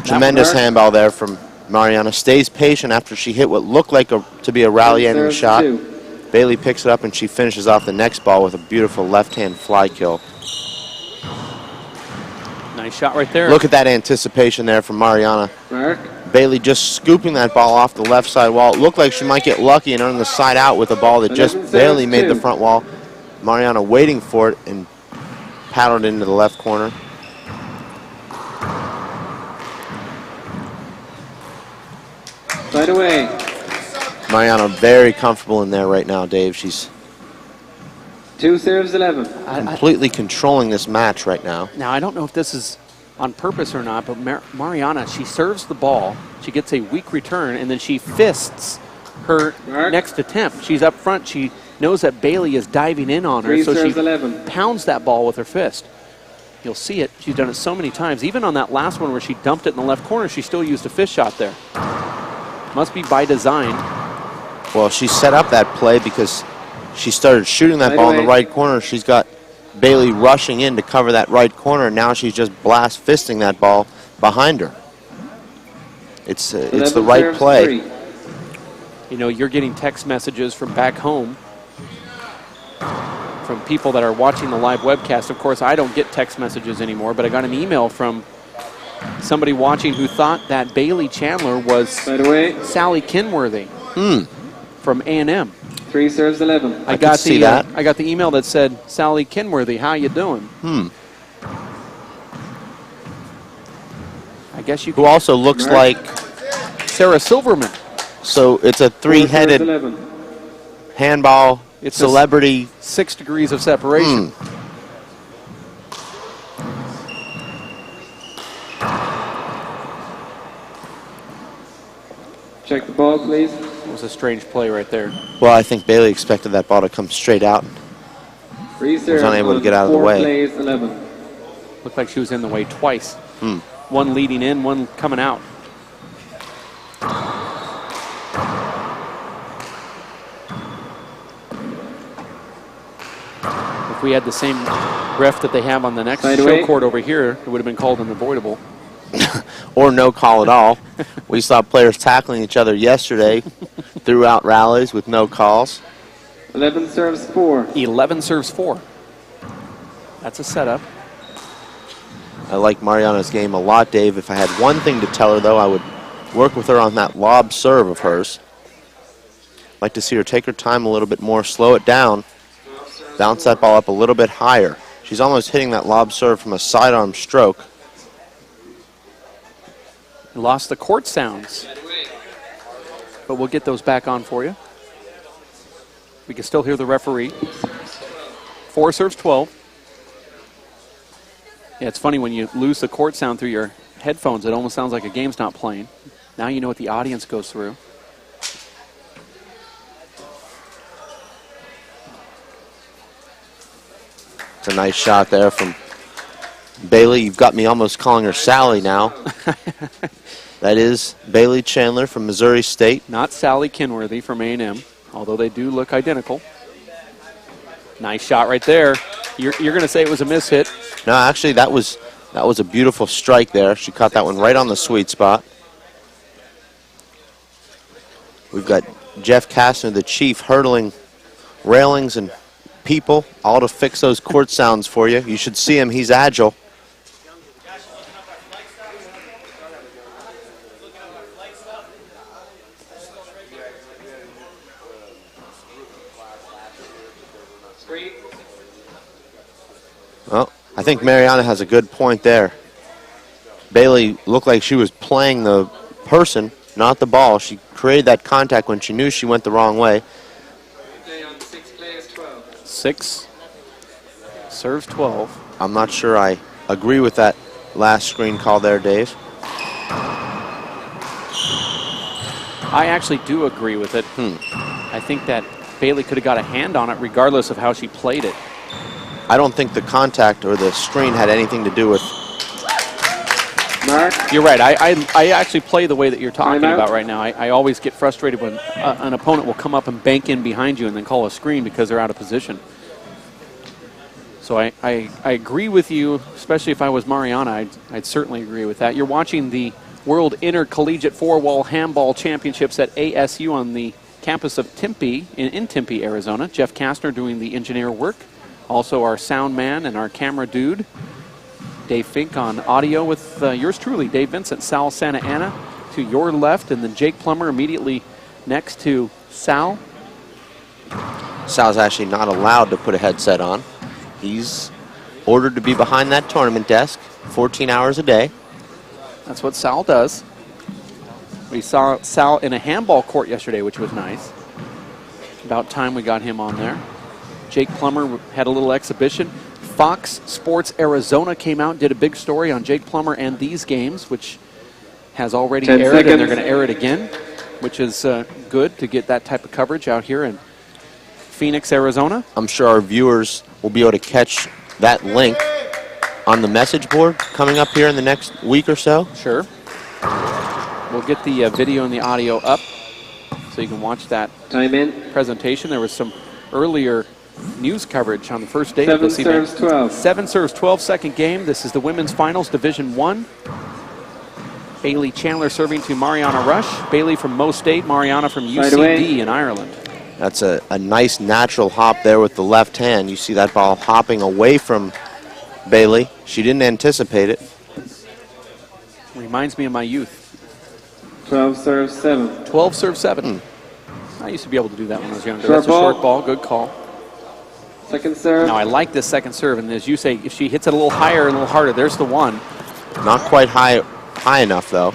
Tremendous handball there from Mariana. Stays patient after she hit what looked like to be a rally-ending shot. 2. Bailey picks it up and she finishes off the next ball with a beautiful left-hand fly kill. Nice shot right there. Look at that anticipation there from Mariana. Mark. Bailey just scooping that ball off the left side wall. It looked like she might get lucky and earn the side out with a ball that just barely made the front wall. Mariana waiting for it and paddled into the left corner. Side away. Mariana very comfortable in there right now, Dave. She's 2 serves 11. completely controlling this match right now. Now, I don't know if this is on purpose or not, but Mariana, she serves the ball, she gets a weak return, and then she fists her next attempt. She's up front. She knows that Bailey is diving in on her, so she 11. pounds that ball with her fist. You'll see it. She's done it so many times. Even on that last one where she dumped it in the left corner, she still used a fist shot there. Must be by design. Well, she set up that play because she started shooting that ball in the right corner. She's got Bailey rushing in to cover that right corner. Now she's just blast fisting that ball behind her. It's the right play. You know, you're getting text messages from back home from people that are watching the live webcast. Of course, I don't get text messages anymore, but I got an email from somebody watching who thought that Bailey Chandler was Sally Kenworthy from A&M. 3 serves 11. I got the email that said, Sally Kenworthy, how you doing? I guess you Who also looks like Sarah Silverman. So it's a three-headed handball celebrity. 6 degrees of separation. Check the ball, please. It was a strange play right there. Well, I think Bailey expected that ball to come straight out. Was unable to get out of the way. Plays 11. Looked like she was in the way twice. One leading in, one coming out. If we had the same ref that they have on the next show court over here, it would have been called unavoidable. Or no call at all. We saw players tackling each other yesterday throughout rallies with no calls. 11 serves 4. 11 serves 4. That's a setup. I like Mariana's game a lot, Dave. If I had one thing to tell her, though, I would work with her on that lob serve of hers. I'd like to see her take her time a little bit more, slow it down, bounce that ball up a little bit higher. She's almost hitting that lob serve from a sidearm stroke. Lost the court sounds, but we'll get those back on for you. We can still hear the referee. 4 serves 12. Yeah, it's funny when you lose the court sound through your headphones, it almost sounds like a game's not playing. Now you know what the audience goes through. It's a nice shot there from Bailey. You've got me almost calling her Sally now. That is Bailey Chandler from Missouri State. Not Sally Kenworthy from A&M, although they do look identical. Nice shot right there. You're going to say it was a miss hit. No, actually, that was a beautiful strike there. She caught that one right on the sweet spot. We've got Jeff Kastner, the chief, hurdling railings and people, all to fix those court sounds for you. You should see him. He's agile. Well, I think Mariana has a good point there. Bailey looked like she was playing the person, not the ball. She created that contact when she knew she went the wrong way. 6 serves 12. I'm not sure I agree with that last screen call there, Dave. I actually do agree with it. I think that Bailey could have got a hand on it regardless of how she played it. I don't think the contact or the screen had anything to do with... Mark? You're right. I actually play the way that you're talking about right now. I always get frustrated when an opponent will come up and bank in behind you and then call a screen because they're out of position. So I agree with you, especially if I was Mariana. I'd certainly agree with that. You're watching the World Intercollegiate Four-Wall Handball Championships at ASU on the campus of Tempe, in Tempe, Arizona. Jeff Kastner doing the engineer work. Also our sound man and our camera dude, Dave Fink on audio with yours truly, Dave Vincent, Sal Santa Ana to your left, and then Jake Plummer immediately next to Sal. Sal's actually not allowed to put a headset on. He's ordered to be behind that tournament desk 14 hours a day. That's what Sal does. We saw Sal in a handball court yesterday, which was nice. About time we got him on there. Jake Plummer had a little exhibition. Fox Sports Arizona came out and did a big story on Jake Plummer and these games, which has already aired, and they're going to air it again, which is good to get that type of coverage out here in Phoenix, Arizona. I'm sure our viewers will be able to catch that link on the message board coming up here in the next week or so. Sure. We'll get the video and the audio up so you can watch that Time in. presentation. There was some earlier news coverage on the first day of this event. 7 serves 12. 7 serves 12, second game. This is the women's finals, Division 1. Bailey Chandler serving to Mariana Rushe. Bailey from Mo State, Mariana from UCD in Ireland. That's a nice natural hop there with the left hand. You see that ball hopping away from Bailey. She didn't anticipate it. Reminds me of my youth. 12 serves 7. 12 serves 7. I used to be able to do that when I was younger. Short That's ball. a short ball. Good call. Second serve. Now, I like this second serve, and as you say, if she hits it a little higher and a little harder, there's the one. Not quite high enough, though.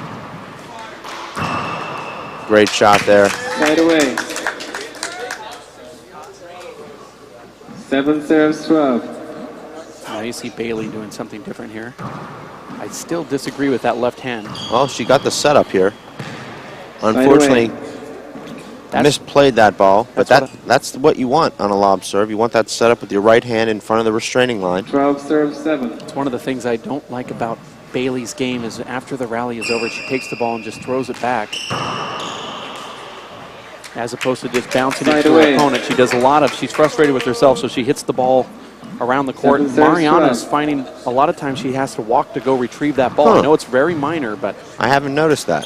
Great shot there. Right away. 7 serves 12. Now you see Bailey doing something different here. I still disagree with that left hand. Well, she got the setup here. Unfortunately, misplayed that ball, but that's what you want on a lob serve. You want that setup with your right hand in front of the restraining line. 12 serves 7. It's one of the things I don't like about Bailey's game is after the rally is over, she takes the ball and just throws it back. As opposed to just bouncing it to her opponent. She does a lot of, she's frustrated with herself, so she hits the ball around the court. Mariana's finding a lot of times she has to walk to go retrieve that ball. I know it's very minor, but I haven't noticed that.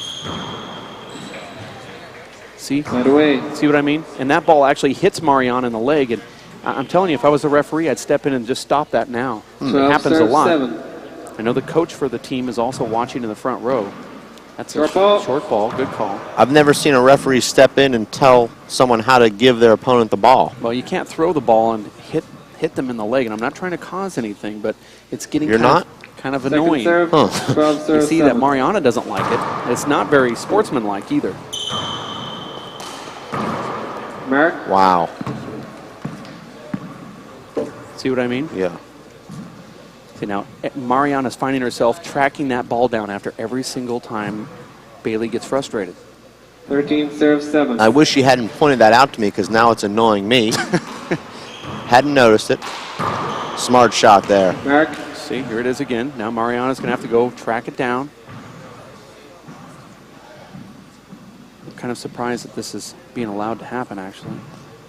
See? Right away. See what I mean? And that ball actually hits Mariana in the leg. And I'm telling you, if I was a referee, I'd step in and just stop that now. It happens a lot. 7. I know the coach for the team is also watching in the front row. That's a short ball. Good call. I've never seen a referee step in and tell someone how to give their opponent the ball. Well, you can't throw the ball and hit them in the leg. And I'm not trying to cause anything, but it's getting kind of annoying. Serve, 12 serves you see 7. that Mariana doesn't like it. It's not very sportsmanlike either. Mark. Wow. See what I mean? Yeah. See, now Mariana's finding herself tracking that ball down after every single time Bailey gets frustrated. 13 serves 7. I wish she hadn't pointed that out to me because now it's annoying me. Hadn't noticed it. Smart shot there. Mark. See, here it is again. Now Mariana's going to have to go track it down. I'm kind of surprised that this is being allowed to happen, actually.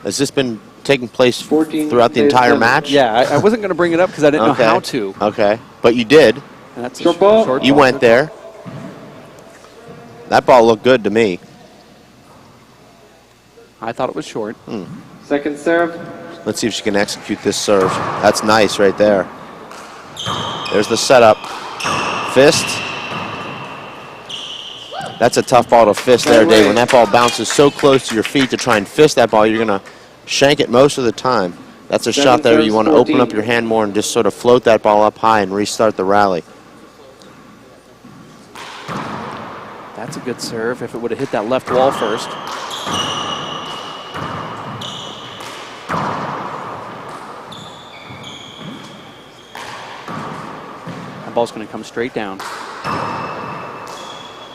Has this been taking place throughout the entire match? Yeah, I wasn't going to bring it up because I didn't know how to. Okay, but you did. And that's short ball. Short you ball. went there. That ball looked good to me. I thought it was short. Second serve. Let's see if she can execute this serve. That's nice right there. There's the setup. Fist. That's a tough ball to fist there, Dave. When that ball bounces so close to your feet to try and fist that ball, you're going to shank it most of the time. That's a shot there you want to open up your hand more and just sort of float that ball up high and restart the rally. That's a good serve if it would have hit that left wall first. That ball's going to come straight down.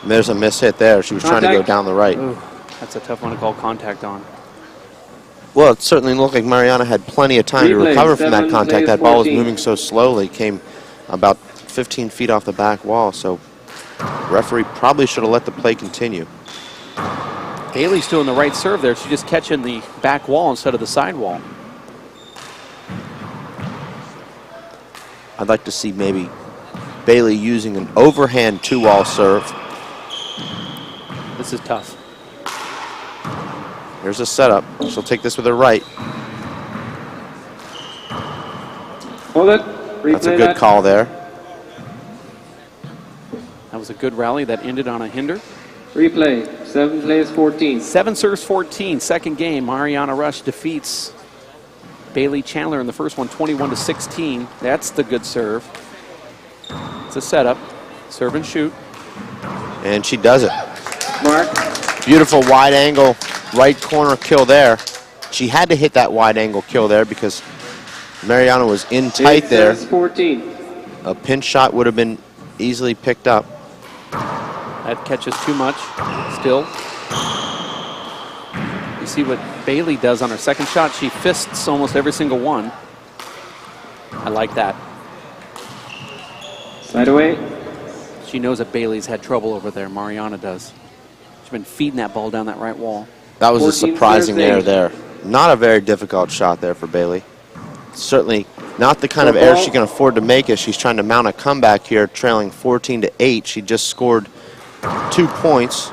And there's a miss hit there. She was trying to go down the right. Ooh, that's a tough one to call contact on. Well, it certainly looked like Mariana had plenty of time to recover from that contact. That ball was moving so slowly, came about 15 feet off the back wall, so referee probably should have let the play continue. Bailey's doing the right serve there. She's just catching the back wall instead of the side wall. I'd like to see maybe Bailey using an overhand two-wall serve. This is tough. Here's a setup. She'll take this with her right. Hold it. That's a good call there. That was a good rally that ended on a hinder. Replay. 7 plays 14. 7 serves 14. Second game. Mariana Rushe defeats Bailey Chandler in the first one, 21-16. That's the good serve. It's a setup. Serve and shoot. And she does it. Mark. Beautiful wide angle right corner kill there. She had to hit that wide angle kill there because Mariana was in tight there. 14. A pinch shot would have been easily picked up. That catches too much still. You see what Bailey does on her second shot. She fists almost every single one. I like that. Side away. She knows that Bailey's had trouble over there. Mariana does. She's been feeding that ball down that right wall. That was a surprising error there. Not a very difficult shot there for Bailey. Certainly not the kind of error she can afford to make as she's trying to mount a comeback here, trailing 14-8. She just scored 2 points.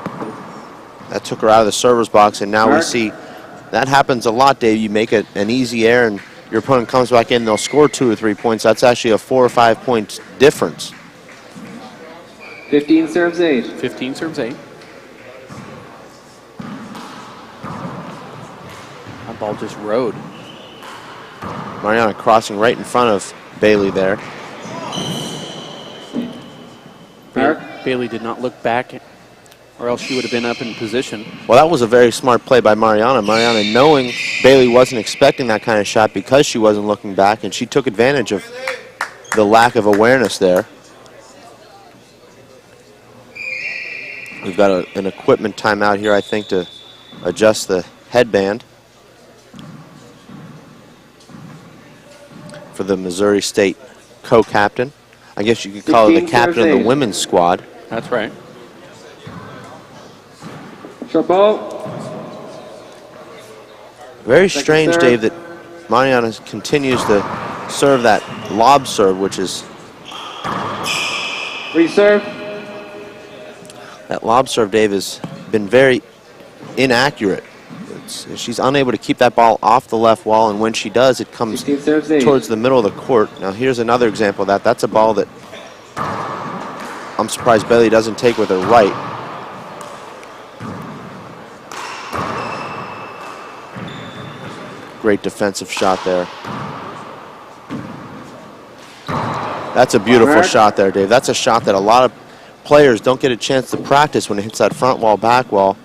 That took her out of the server's box, and now we see that happens a lot, Dave. You make an easy error, and your opponent comes back in, they'll score 2 or 3 points. That's actually a 4 or 5 point difference. 15 serves 8. 15 serves 8. That ball just rode. Mariana crossing right in front of Bailey there. Bailey did not look back, or else she would have been up in position. Well, that was a very smart play by Mariana. Mariana, knowing Bailey wasn't expecting that kind of shot because she wasn't looking back, and she took advantage of the lack of awareness there. We've got an equipment timeout here, I think, to adjust the headband for the Missouri State co-captain. I guess you could call her the captain of the women's squad. That's right. Short ball. Very strange, Dave, that Mariana continues to serve that lob serve, which is... Reserve. That lob serve, Dave, has been very inaccurate. She's unable to keep that ball off the left wall, and when she does, it comes towards the middle of the court. Now, here's another example of that. That's a ball that I'm surprised Bailey doesn't take with her right. Great defensive shot there. That's a beautiful shot there, Dave. That's a shot that a lot of players don't get a chance to practice when it hits that front wall, back wall.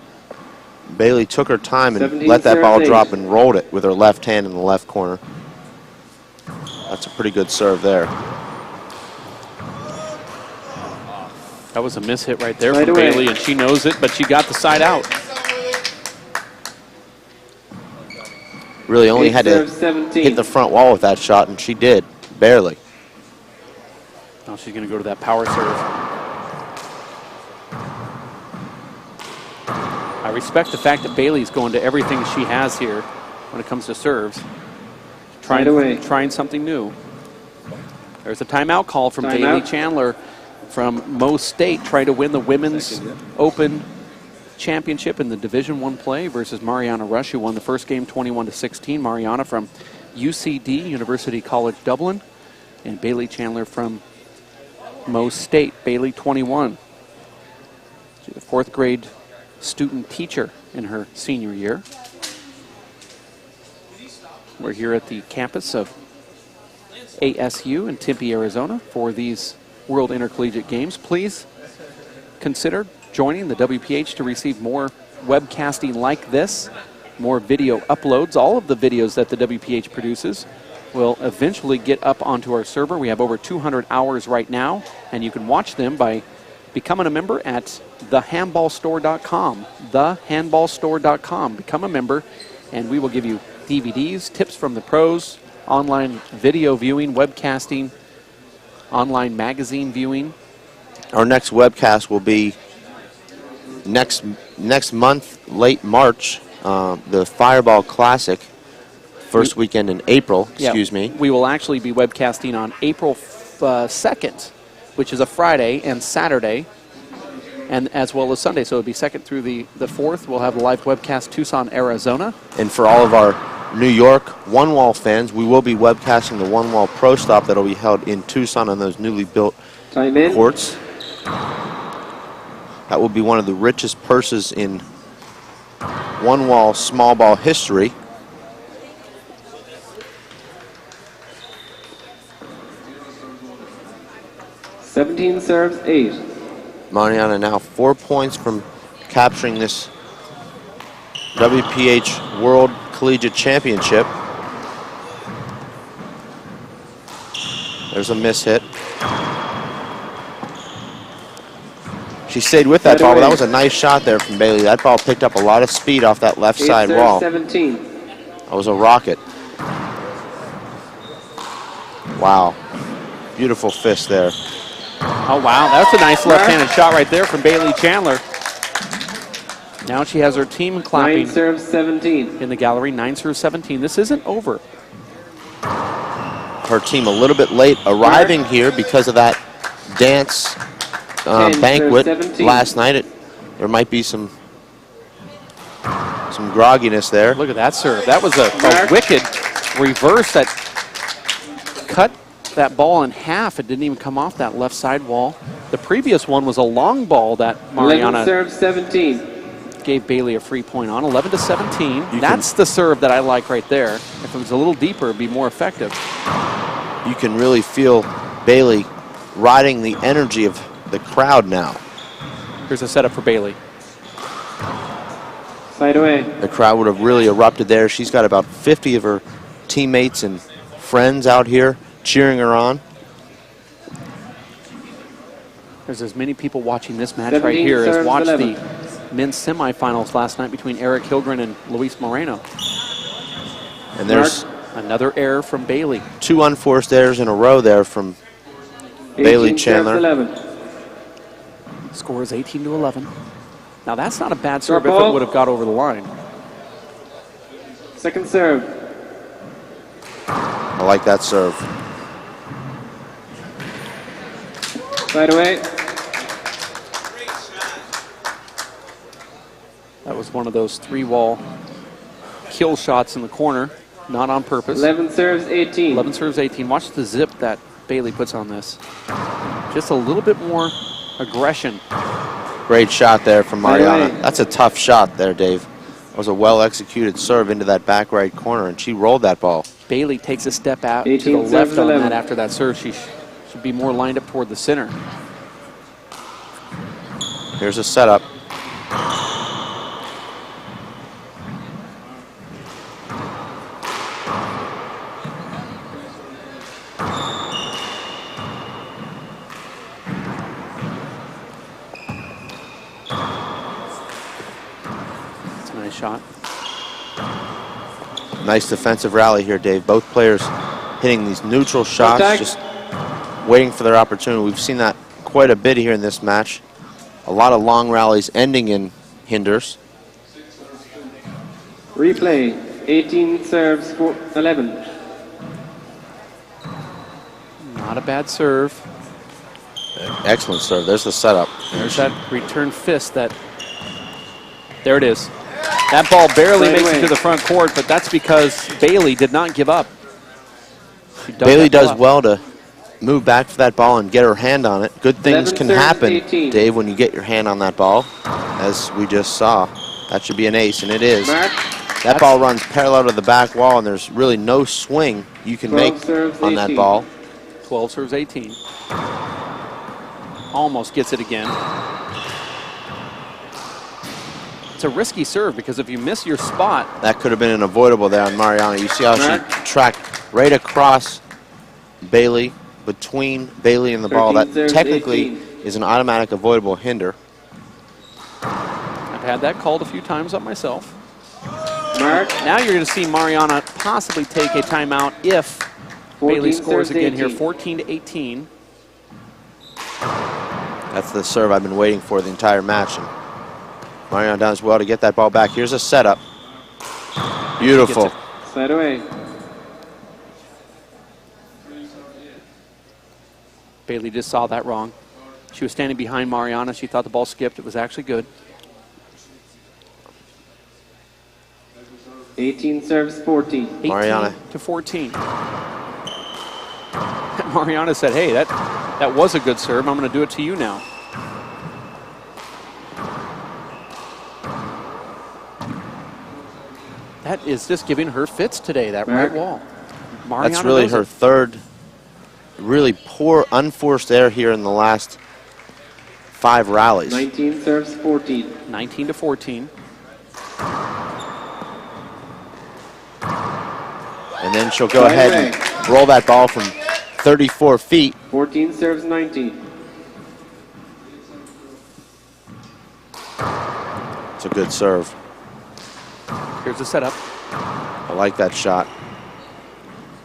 Bailey took her time and let that ball drop and rolled it with her left hand in the left corner. That's a pretty good serve there. That was a miss hit right there from Bailey, and she knows it, but she got the side out. Really only had to hit the front wall with that shot, and she did, barely. Now she's going to go to that power serve. I respect the fact that Bailey's going to everything she has here when it comes to serves. Trying something new. There's a timeout call from Bailey Chandler from Mo State, trying to win the Women's Open Championship in the Division I play versus Mariana Rushe, who won the first game 21-16. Mariana from UCD, University College Dublin, and Bailey Chandler from Mo State. Bailey 21. She's a 4th grade student teacher in her senior year. We're here at the campus of ASU in Tempe, Arizona for these World Intercollegiate Games. Please consider joining the WPH to receive more webcasting like this, more video uploads. All of the videos that the WPH produces will eventually get up onto our server. We have over 200 hours right now, and you can watch them by becoming a member at thehandballstore.com. Thehandballstore.com. Become a member, and we will give you DVDs, tips from the pros, online video viewing, webcasting, online magazine viewing. Our next webcast will be next month, late March, the Fireball Classic, first weekend in April, excuse me. We will actually be webcasting on April 2nd, which is a Friday, and Saturday, and as well as Sunday. So it'll be 2nd through the 4th. We'll have a live webcast, Tucson, Arizona. And for all of our New York one-wall fans, we will be webcasting the one-wall pro stop that will be held in Tucson on those newly built courts. That will be one of the richest purses in one-wall small ball history. $17 serves 8. Mariana now 4 points from capturing this WPH World Collegiate Championship. There's a miss hit. She stayed with that ball, but that was a nice shot there from Bailey. That ball picked up a lot of speed off that left side wall. 17. That was a rocket. Wow. Beautiful fist there. Oh, wow. That's a nice left-handed shot right there from Bailey Chandler. Now she has her team clapping 9 serves 17. in the gallery. 9 serves 17. This isn't over. Her team a little bit late arriving here because of that dance banquet last night. There might be some grogginess there. Look at that serve. That was a wicked reverse that cut that ball in half. It didn't even come off that left side wall. The previous one was a long ball that Mariana 11 serves 17. gave Bailey a free point on. 11 to 17. That's the serve that I like right there. If it was a little deeper, it'd be more effective. You can really feel Bailey riding the energy of the crowd now. Here's a setup for Bailey. Side away. The crowd would have really erupted there. She's got about 50 of her teammates and friends out here cheering her on. There's as many people watching this match right here as watched the men's semifinals last night between Eric Hilgren and Luis Moreno. And there's another error from Bailey. 2 unforced errors in a row there from Bailey Chandler. 11. Score is 18 to 11. Now that's not a bad serve if it would have got over the line. Second serve. I like that serve. Side away. That was one of those 3-wall kill shots in the corner, not on purpose. 11 serves 18. 11 serves 18. Watch the zip that Bailey puts on this. Just a little bit more aggression. Great shot there from Mariana. That's a tough shot there, Dave. It was a well-executed serve into that back right corner, and she rolled that ball. Bailey takes a step out to the left on that after that serve. She should be more lined up toward the center. Here's a setup. Shot. Nice defensive rally here, Dave. Both players hitting these neutral shots, just waiting for their opportunity. We've seen that quite a bit here in this match. A lot of long rallies ending in hinders. Replay. 18 serves 11. Not a bad serve. Excellent serve. There's the setup. There's that return fist that. There it is. That ball barely makes it to the front court, but that's because Bailey did not give up. Bailey does well to move back for that ball and get her hand on it. Good things can happen, Dave, when you get your hand on that ball, as we just saw. That should be an ace, and it is. That ball runs parallel to the back wall, and there's really no swing you can make on that ball. 12 serves 18. Almost gets it again. It's a risky serve because if you miss your spot. That could have been an avoidable there on Mariana. You see how she tracked right across Bailey, between Bailey and the ball. That technically is an automatic avoidable hinder. I've had that called a few times on myself. Now you're going to see Mariana possibly take a timeout if Bailey scores again here. 14 to 18. That's the serve I've been waiting for the entire match. And Mariana does well to get that ball back. Here's a setup. Beautiful. Side away. Bailey just saw that wrong. She was standing behind Mariana. She thought the ball skipped. It was actually good. 18 serves 14. 18 Mariana to 14. Mariana said, hey, that was a good serve. I'm going to do it to you now. That is just giving her fits today, that right wall. Mariana That's really her third really poor unforced error here in the last 5 rallies. 19 serves 14. 19 to 14. And then she'll go ahead and roll that ball from 34 feet. 14 serves 19. It's a good serve. Here's the setup. I like that shot.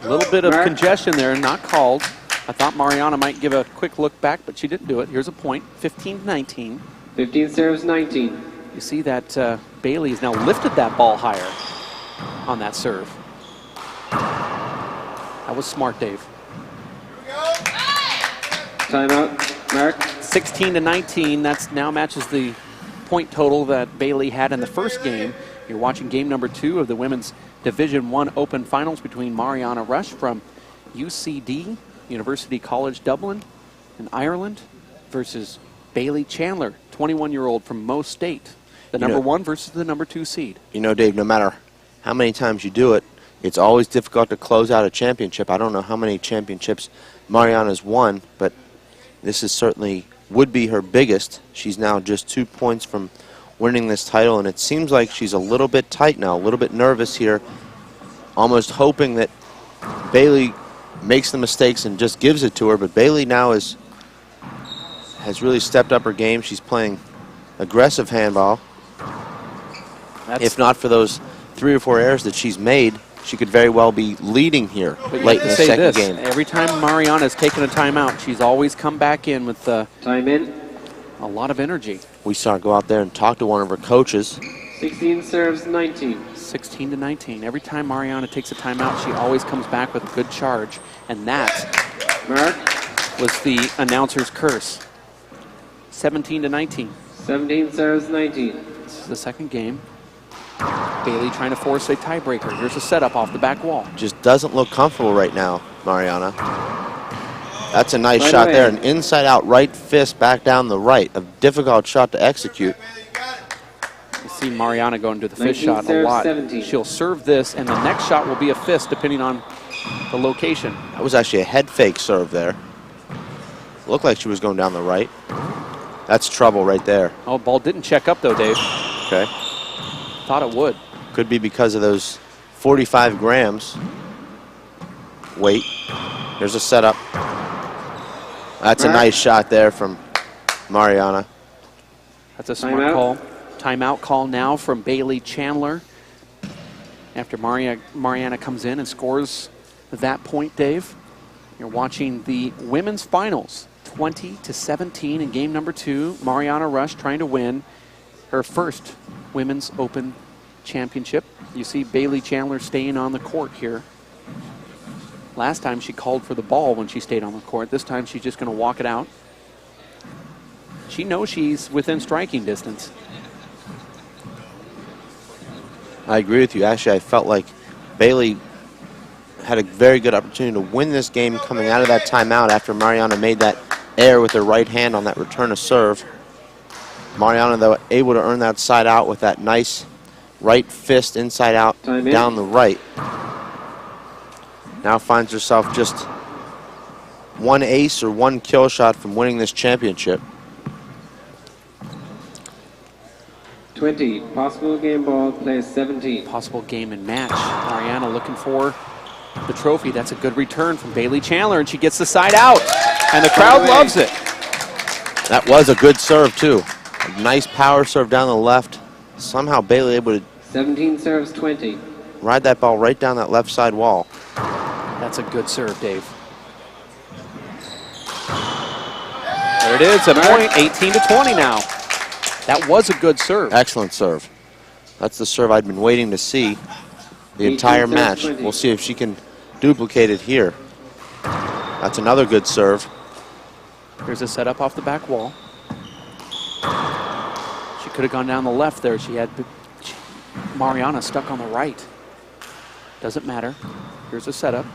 A little bit of congestion there, not called. I thought Mariana might give a quick look back, but she didn't do it. Here's a point, 15-19. 15 serves 19. You see that Bailey has now lifted that ball higher on that serve. That was smart, Dave. Timeout, Mark. 16-19, that's now matches the point total that Bailey had in the first game. You're watching game number 2 of the Women's Division I Open Finals between Mariana Rushe from UCD, University College Dublin in Ireland, versus Bailey Chandler, 21-year-old from Mo State, the number 1 versus the number 2 seed. You know, Dave, no matter how many times you do it, it's always difficult to close out a championship. I don't know how many championships Mariana's won, but this is certainly would be her biggest. She's now just 2 points from winning this title, and it seems like she's a little bit tight now, a little bit nervous here, almost hoping that Bailey makes the mistakes and just gives it to her. But Bailey now has really stepped up her game. She's playing aggressive handball. If not for those 3 or 4 errors that she's made, she could very well be leading here late in the second game. Every time Mariana has taken a timeout, she's always come back in with time in. A lot of energy. We saw her go out there and talk to one of her coaches. 16 serves 19. 16-19. Every time Mariana takes a timeout, she always comes back with a good charge. And that was the announcer's curse. 17-19. 17 serves 19. This is the second game. Bailey trying to force a tiebreaker. Here's a setup off the back wall. Just doesn't look comfortable right now, Mariana. That's a nice shot there. An inside-out right fist back down the right. A difficult shot to execute. You see Mariana going to the fist shot a lot. 17. She'll serve this, and the next shot will be a fist, depending on the location. That was actually a head fake serve there. Looked like she was going down the right. That's trouble right there. Oh, ball didn't check up, though, Dave. Okay. Thought it would. Could be because of those 45 grams weight. There's a setup. That's a nice shot there from Mariana. That's a smart call. Timeout call now from Bailey Chandler after Mariana comes in and scores that point, Dave. You're watching the women's finals, 20-17 in game number 2. Mariana Rushe trying to win her first Women's Open Championship. You see Bailey Chandler staying on the court here. Last time she called for the ball when she stayed on the court. This time she's just going to walk it out. She knows she's within striking distance. I agree with you. Actually, I felt like Bailey had a very good opportunity to win this game coming out of that timeout after Mariana made that error with her right hand on that return of serve. Mariana, though, able to earn that side out with that nice right fist inside out down the right. Now finds herself just one ace or one kill shot from winning this championship. 20, possible game ball, plays 17. Possible game and match. Mariana looking for the trophy. That's a good return from Bailey Chandler, and she gets the side out, and the crowd loves it. That was a good serve, too. A nice power serve down the left. Somehow Bailey able to 17 serves 20. Ride that ball right down that left side wall. That's a good serve, Dave. There it is, a point, 18-20 now. That was a good serve. Excellent serve. That's the serve I'd been waiting to see the entire match. 20. We'll see if she can duplicate it here. That's another good serve. Here's a setup off the back wall. She could have gone down the left there. She had Mariana stuck on the right. Doesn't matter. Here's a setup.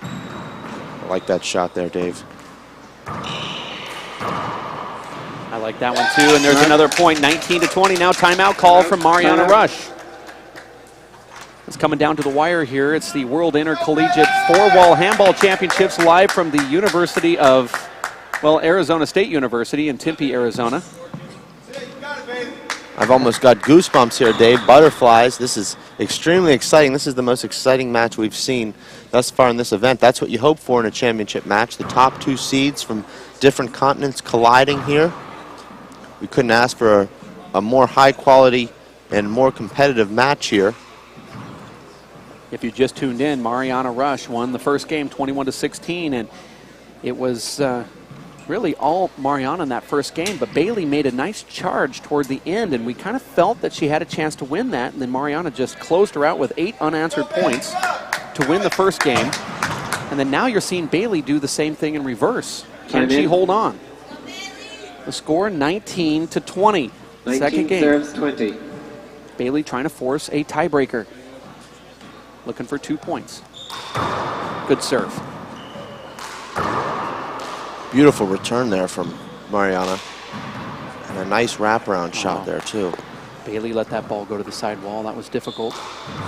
I like that shot there, Dave. I like that one too, and there's another point, 19-20 now. Timeout call from Mariana Rushe. It's coming down to the wire here. It's the World Intercollegiate Four-Wall Handball Championships live from the University of, well, Arizona State University in Tempe, Arizona. I've almost got goosebumps here, Dave. Butterflies. This is extremely exciting. This is the most exciting match we've seen thus far in this event. That's what you hope for in a championship match. The top 2 seeds from different continents colliding here. We couldn't ask for a more high quality and more competitive match here. If you just tuned in, Mariana Rushe won the first game 21-16, and it was really all Mariana in that first game, but Bailey made a nice charge toward the end, and we kind of felt that she had a chance to win that, and then Mariana just closed her out with 8 unanswered points to win the first game. And then now you're seeing Bailey do the same thing in reverse. Can she hold on? The score 19-20. Second game. Serves 20. Bailey trying to force a tiebreaker. Looking for 2 points. Good serve. Beautiful return there from Mariana. And a nice wraparound shot there, too. Bailey let that ball go to the side wall. That was difficult.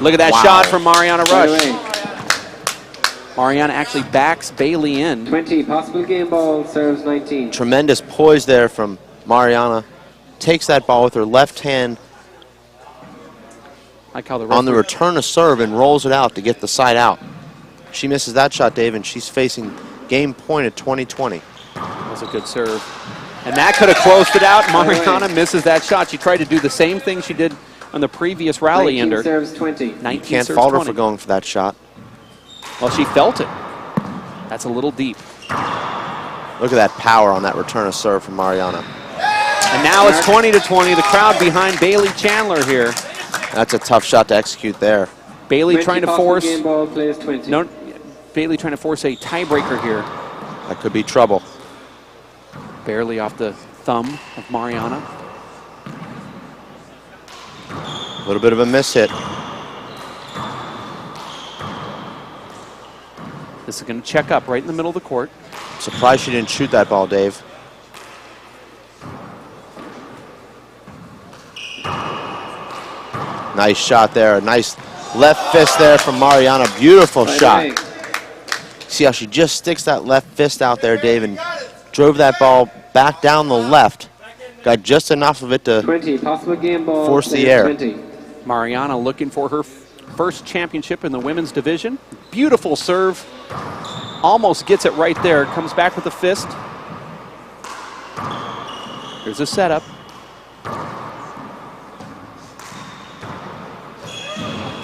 Look at that shot from Mariana Rushe. Mariana actually backs Bailey in. 20, possible game ball, serves 19. Tremendous poise there from Mariana. Takes that ball with her left hand on the return of serve and rolls it out to get the side out. She misses that shot, Dave, and she's facing game point at 20-20. That was a good serve. And that could have closed it out. Mariana misses that shot. She tried to do the same thing she did on the previous rally ender. Serves 20. You can't fault her for going for that shot. Well, she felt it. That's a little deep. Look at that power on that return of serve from Mariana. And now it's 20-20. The crowd behind Bailey Chandler here. That's a tough shot to execute there. Bailey trying to force. Game ball, plays 20. No, Bailey trying to force a tiebreaker here. That could be trouble. Barely off the thumb of Mariana. A little bit of a miss hit. This is going to check up right in the middle of the court. Surprised she didn't shoot that ball, Dave. Nice shot there. Nice left fist there from Mariana. Beautiful shot. See how she just sticks that left fist out there, Dave, and drove that ball back down the left. Got just enough of it to 20, possible game ball, force the air. 20. Mariana looking for her first championship in the women's division. Beautiful serve. Almost gets it right there. Comes back with a fist. Here's a setup.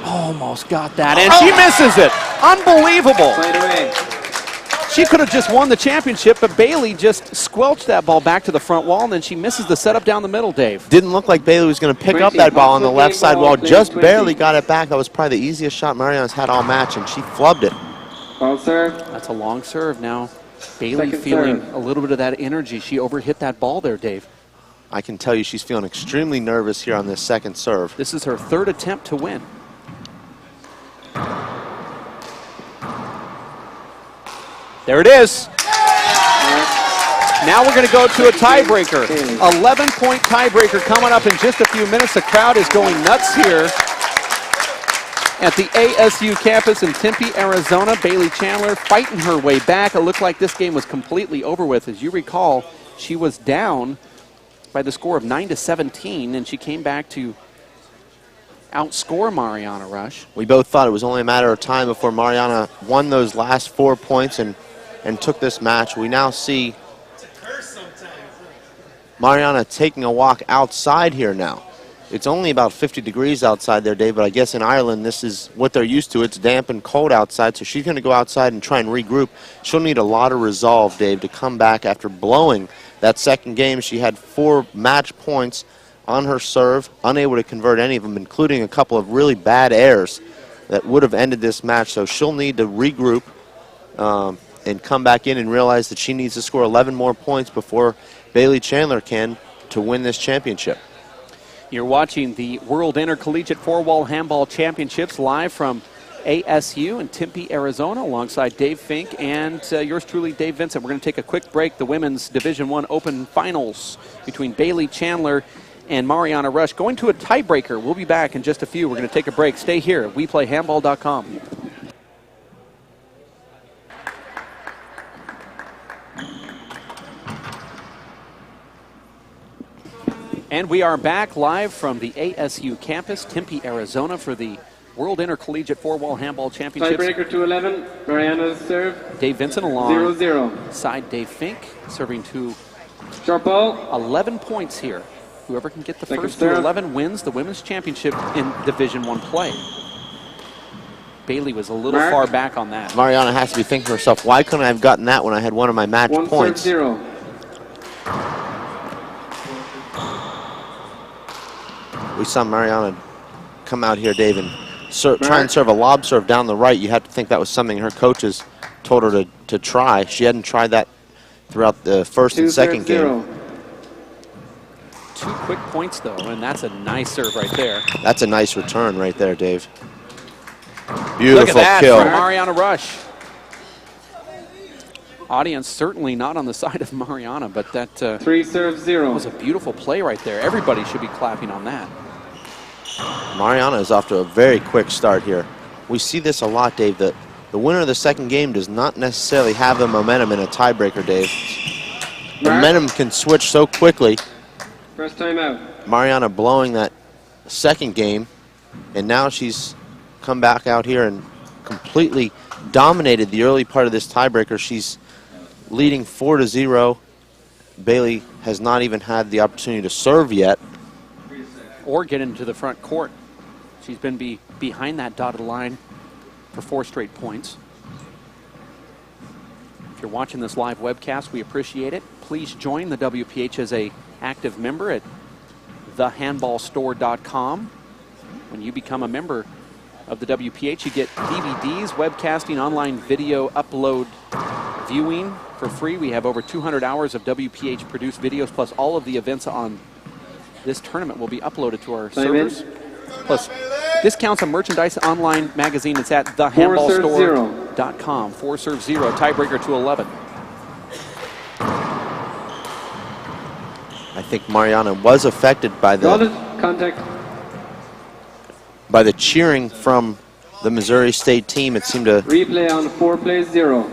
Almost got that, and she misses it. Unbelievable. She could have just won the championship, but Bailey just squelched that ball back to the front wall, and then she misses the setup down the middle, Dave. Didn't look like Bailey was going to pick up that ball on the left side wall. Just barely got it back. That was probably the easiest shot Mariana's had all match, and she flubbed it. Ball serve. That's a long serve now. Bailey feeling a little bit of that energy. She overhit that ball there, Dave. I can tell you she's feeling extremely nervous here on this second serve. This is her third attempt to win. There it is. Now we're going to go to a tiebreaker. 11-point tiebreaker coming up in just a few minutes. The crowd is going nuts here at the ASU campus in Tempe, Arizona. Bailey Chandler fighting her way back. It looked like this game was completely over with. As you recall, she was down by the score of 9-17, and she came back to outscore Mariana Rushe. We both thought it was only a matter of time before Mariana won those last 4 points and took this match. We now see Mariana taking a walk outside here now. It's only about 50 degrees outside there, Dave, but I guess in Ireland this is what they're used to. It's damp and cold outside, so she's going to go outside and try and regroup. She'll need a lot of resolve, Dave, to come back after blowing that second game. She had 4 match points on her serve, unable to convert any of them, including a couple of really bad errors that would have ended this match. So she'll need to regroup and come back in and realize that she needs to score 11 more points before Bailey Chandler can to win this championship. You're watching the World Intercollegiate Four-Wall Handball Championships live from ASU in Tempe, Arizona, alongside Dave Fink and yours truly, Dave Vincent. We're going to take a quick break. The Women's Division I Open Finals between Bailey Chandler and Mariana Rushe going to a tiebreaker. We'll be back in just a few. We're going to take a break. Stay here at WePlayHandball.com. And we are back live from the ASU campus, Tempe, Arizona, for the World Intercollegiate Four-Wall Handball Championships. Tiebreaker to 11. Mariana's serve. Dave Vincent along. 0-0. Side Dave Fink serving to short ball. 11 points here. Whoever can get the Second first serve. to 11 wins the women's championship in Division I play. Bailey was a little far back on that. Mariana has to be thinking to herself, why couldn't I have gotten that when I had one of my match points? Serve 0. saw Mariana come out here, Dave, and try and serve a lob serve down the right. You have to think that was something her coaches told her to try. She hadn't tried that throughout the first and second game. 2 quick points, though, and that's a nice serve right there. That's a nice return right there, Dave. Beautiful Look at that kill. from Mariana Rushe. Audience certainly not on the side of Mariana, but that 3-0 was a beautiful play right there. Everybody should be clapping on that. Mariana is off to a very quick start here. We see this a lot, Dave. The winner of the second game does not necessarily have the momentum in a tiebreaker, Dave. The momentum can switch so quickly. First time out. Mariana blowing that second game, and now she's come back out here and completely dominated the early part of this tiebreaker. She's leading 4-0. Bailey has not even had the opportunity to serve yet. Or get into the front court. She's been behind that dotted line for 4 straight points. If you're watching this live webcast, we appreciate it. Please join the WPH as an active member at thehandballstore.com. When you become a member of the WPH, you get DVDs, webcasting, online video upload viewing for free. We have over 200 hours of WPH produced videos, plus all of the events on this tournament will be uploaded to our servers. Plus discounts on merchandise, online magazine. It's at thehandballstore.com. 4-0, tiebreaker to 11. I think Mariana was affected by the cheering from the Missouri State team. It seemed to replay on 4-0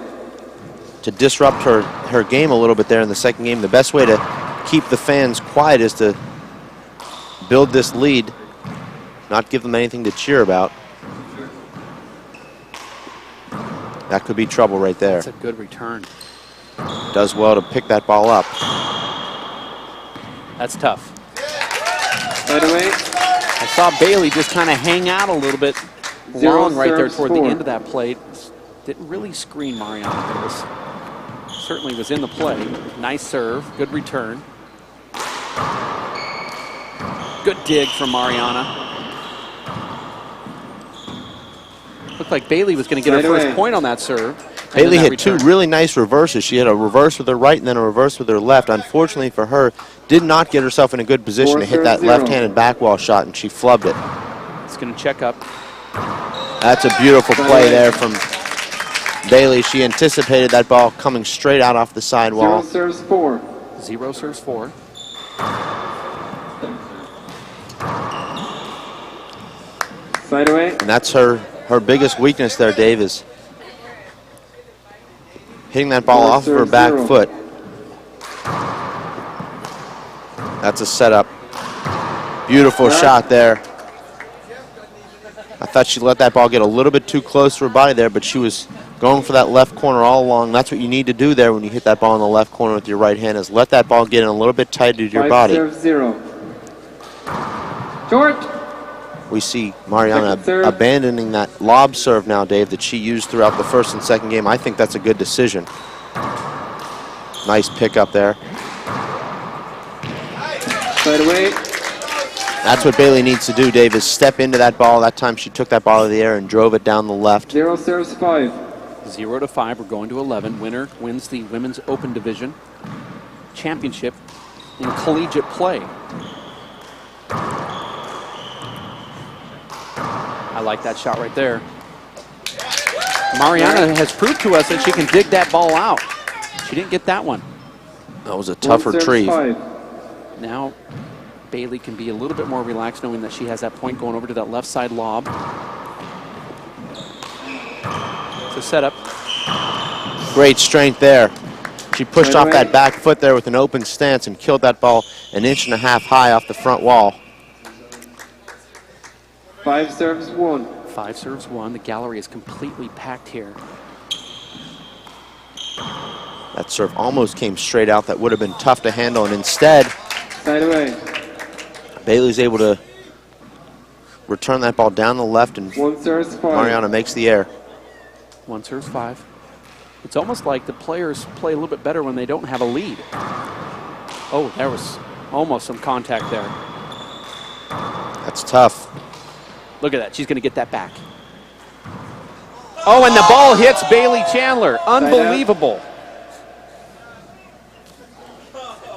to disrupt her game a little bit there in the second game. The best way to keep the fans quiet is to build this lead, not give them anything to cheer about. That could be trouble right there. That's a good return. Does well to pick that ball up. That's tough. By the way, I saw Bailey just kind of hang out a little bit long right there toward the end of that play. Didn't really screen Mariana, but it was, certainly was in the play. Nice serve, good return. Good dig from Mariana. Looked like Bailey was going to get her first point on that serve. Bailey hit 2 really nice reverses. She had a reverse with her right and then a reverse with her left. Unfortunately for her, did not get herself in a good position to hit that left-handed back wall shot, and she flubbed it. It's going to check up. That's a beautiful play there from Bailey. She anticipated that ball coming straight out off the side wall. 0 serves 4. 0 serves 4. Side away. And that's her biggest weakness there, Dave, is hitting that ball off of her back foot. That's a setup. Beautiful shot there. I thought she let that ball get a little bit too close to her body there, but she was going for that left corner all along. That's what you need to do there when you hit that ball in the left corner with your right hand, is let that ball get in a little bit tighter to your body. 5-0. Short. We see Mariana abandoning that lob serve now, Dave, that she used throughout the first and second game. I think that's a good decision. Nice pick up there. Side away. That's what Bailey needs to do, Dave, is step into that ball. That time she took that ball out of the air and drove it down the left. 0 serves 5. 0-5. We're going to 11. Winner wins the Women's Open Division Championship in collegiate play. I like that shot right there. Mariana has proved to us that she can dig that ball out. She didn't get that one. That was a tough retrieve. Now Bailey can be a little bit more relaxed knowing that she has that point going over to that left side lob. It's a setup. Great strength there. She pushed off that back foot there with an open stance and killed that ball 1.5 inches high off the front wall. 5 serves 1. 5 serves 1. The gallery is completely packed here. That serve almost came straight out. That would have been tough to handle, and instead, side away. Bailey's able to return that ball down the left, and 1 serves 5. Mariana makes the air. 1 serves 5. It's almost like the players play a little bit better when they don't have a lead. Oh, there was almost some contact there. That's tough. Look at that. She's going to get that back. Oh, and the ball hits Bailey Chandler. Unbelievable.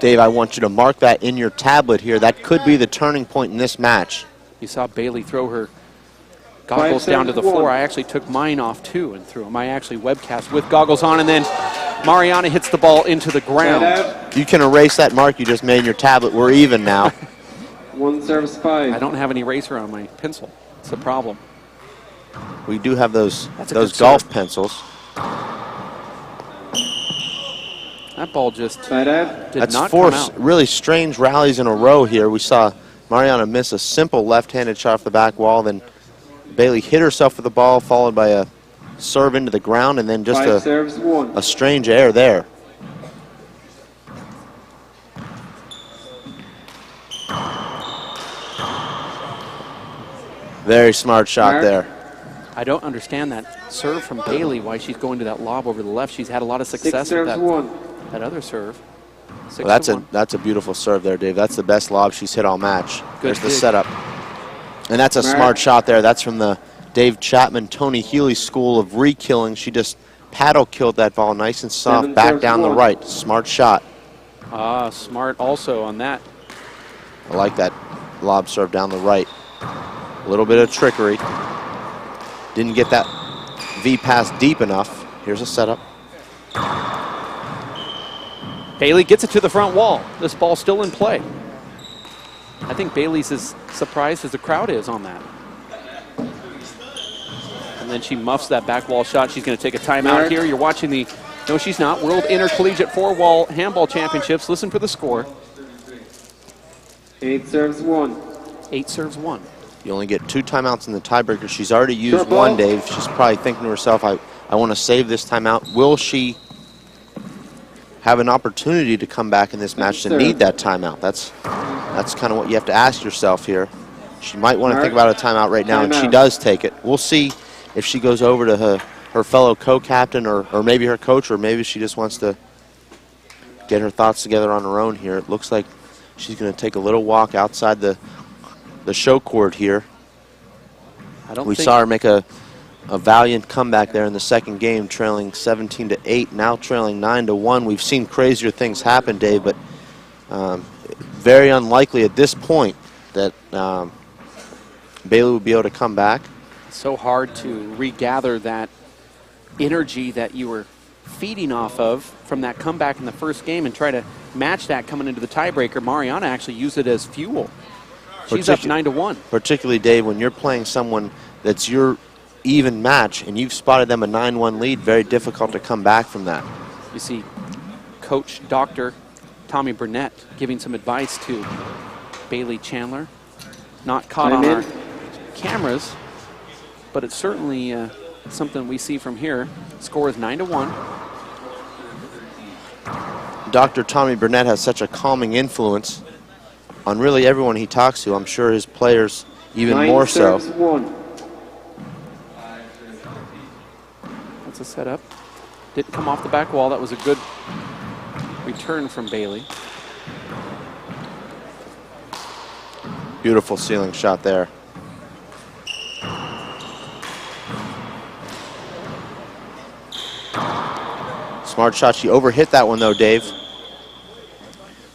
Dave, I want you to mark that in your tablet here. That could be the turning point in this match. You saw Bailey throw her goggles down to the floor. I actually took mine off too and threw them. I actually webcast with goggles on, and then Mariana hits the ball into the ground. You can erase that mark you just made in your tablet. We're even now. 1 service 5. I don't have an eraser on my pencil. It's a problem. We do have those golf pencils. That ball just did That's not four come out. really strange rallies in a row here. We saw Mariana miss a simple left-handed shot off the back wall, then Bailey hit herself with the ball, followed by a serve into the ground, and then just a strange air there. Very smart shot there. I don't understand that serve from Bailey, why she's going to that lob over the left. She's had a lot of success with that other serve. Well, that's a beautiful serve there, Dave. That's the best lob she's hit all match. There's the setup. And that's a smart shot there. That's from the Dave Chapman, Tony Healy school of re-killing. She just paddle killed that ball nice and soft, back down the right. Smart shot. Smart also on that. I like that lob serve down the right. A little bit of trickery. Didn't get that V pass deep enough. Here's a setup. Bailey gets it to the front wall. This ball's still in play. I think Bailey's as surprised as the crowd is on that. And then she muffs that back wall shot. She's going to take a timeout here. You're watching the, no she's not, World Intercollegiate 4-Wall Handball Championships. Listen for the score. 8 serves 1. 8 serves 1. You only get 2 timeouts in the tiebreaker. She's already used one, Dave. She's probably thinking to herself, I want to save this timeout. Will she have an opportunity to come back in this match to need that timeout? That's kind of what you have to ask yourself here. She might want to think about a timeout right now, and she does take it. We'll see if she goes over to her fellow co-captain or maybe her coach, or maybe she just wants to get her thoughts together on her own here. It looks like she's going to take a little walk outside the show court here. We saw her make a valiant comeback there in the second game, trailing 17-8, now trailing 9-1. We've seen crazier things happen, Dave, but very unlikely at this point that Bailey would be able to come back. It's so hard to regather that energy that you were feeding off of from that comeback in the first game and try to match that coming into the tiebreaker. Mariana actually used it as fuel. She's up 9-1. Particularly, Dave, when you're playing someone that's your even match and you've spotted them a 9-1 lead, very difficult to come back from that. You see Coach Dr. Tommy Burnett giving some advice to Bailey Chandler. Not caught on our cameras, but it's certainly something we see from here. Score is 9-1. Dr. Tommy Burnett has such a calming influence on really everyone he talks to. I'm sure his players even more so. That's a setup. Didn't come off the back wall. That was a good return from Bailey. Beautiful ceiling shot there. Smart shot. She overhit that one though, Dave.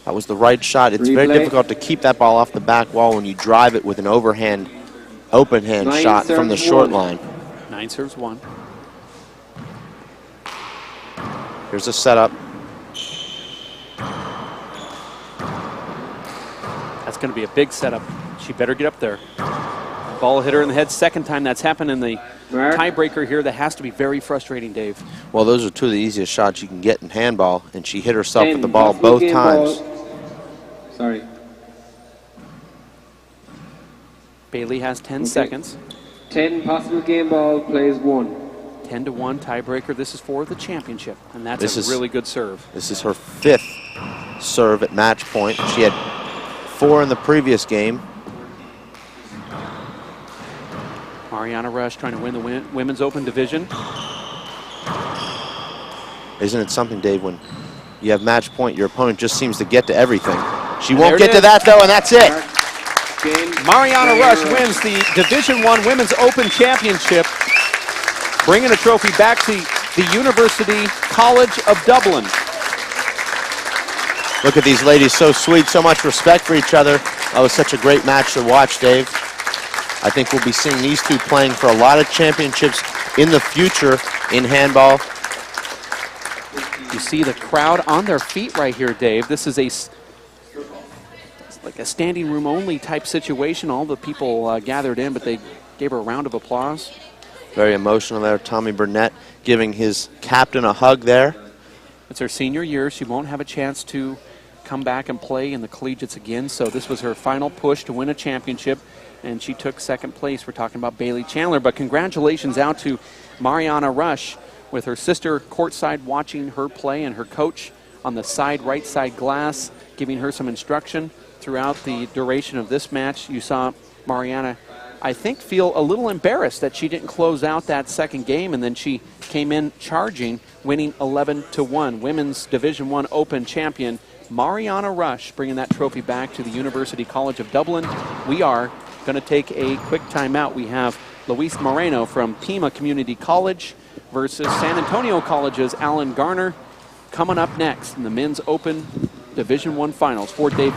That was the right shot. It's very difficult to keep that ball off the back wall when you drive it with an overhand, open hand shot from the short line. 9 serves 1. Here's a setup. That's going to be a big setup. She better get up there. Ball hit her in the head. Second time that's happened in the tiebreaker here. That has to be very frustrating, Dave. Well, those are 2 of the easiest shots you can get in handball, and she hit herself with the ball both times. Sorry. Bailey has 10 seconds. 10 possible game ball, plays 1. 10-1 tiebreaker. This is for the championship, and that's a really good serve. This is her 5th serve at match point. She had 4 in the previous game. Mariana Rushe trying to win the Women's Open division. Isn't it something, Dave, when you have match point, your opponent just seems to get to everything. She won't get to that, though, and that's it. Mariana Rushe wins the Division I Women's Open Championship, bringing a trophy back to the University College of Dublin. Look at these ladies, so sweet, so much respect for each other. That was such a great match to watch, Dave. I think we'll be seeing these two playing for a lot of championships in the future in handball. You see the crowd on their feet right here, Dave. This is like a standing room only type situation. All the people gathered in, but they gave her a round of applause. Very emotional there. Tommy Burnett giving his captain a hug there. It's her senior year. She won't have a chance to come back and play in the collegiates again, so this was her final push to win a championship, and she took second place. We're talking about Bailey Chandler, but congratulations out to Mariana Rushe with her sister courtside watching her play and her coach on the right side glass giving her some instruction throughout the duration of this match. You saw Mariana, I think, feel a little embarrassed that she didn't close out that second game, and then she came in charging, winning 11-1. Women's Division I Open champion Mariana Rushe bringing that trophy back to the University College of Dublin. We are going to take a quick timeout. We have Luis Moreno from Pima Community College versus San Antonio College's Alan Garner coming up next in the Men's Open Division I Finals. For Dave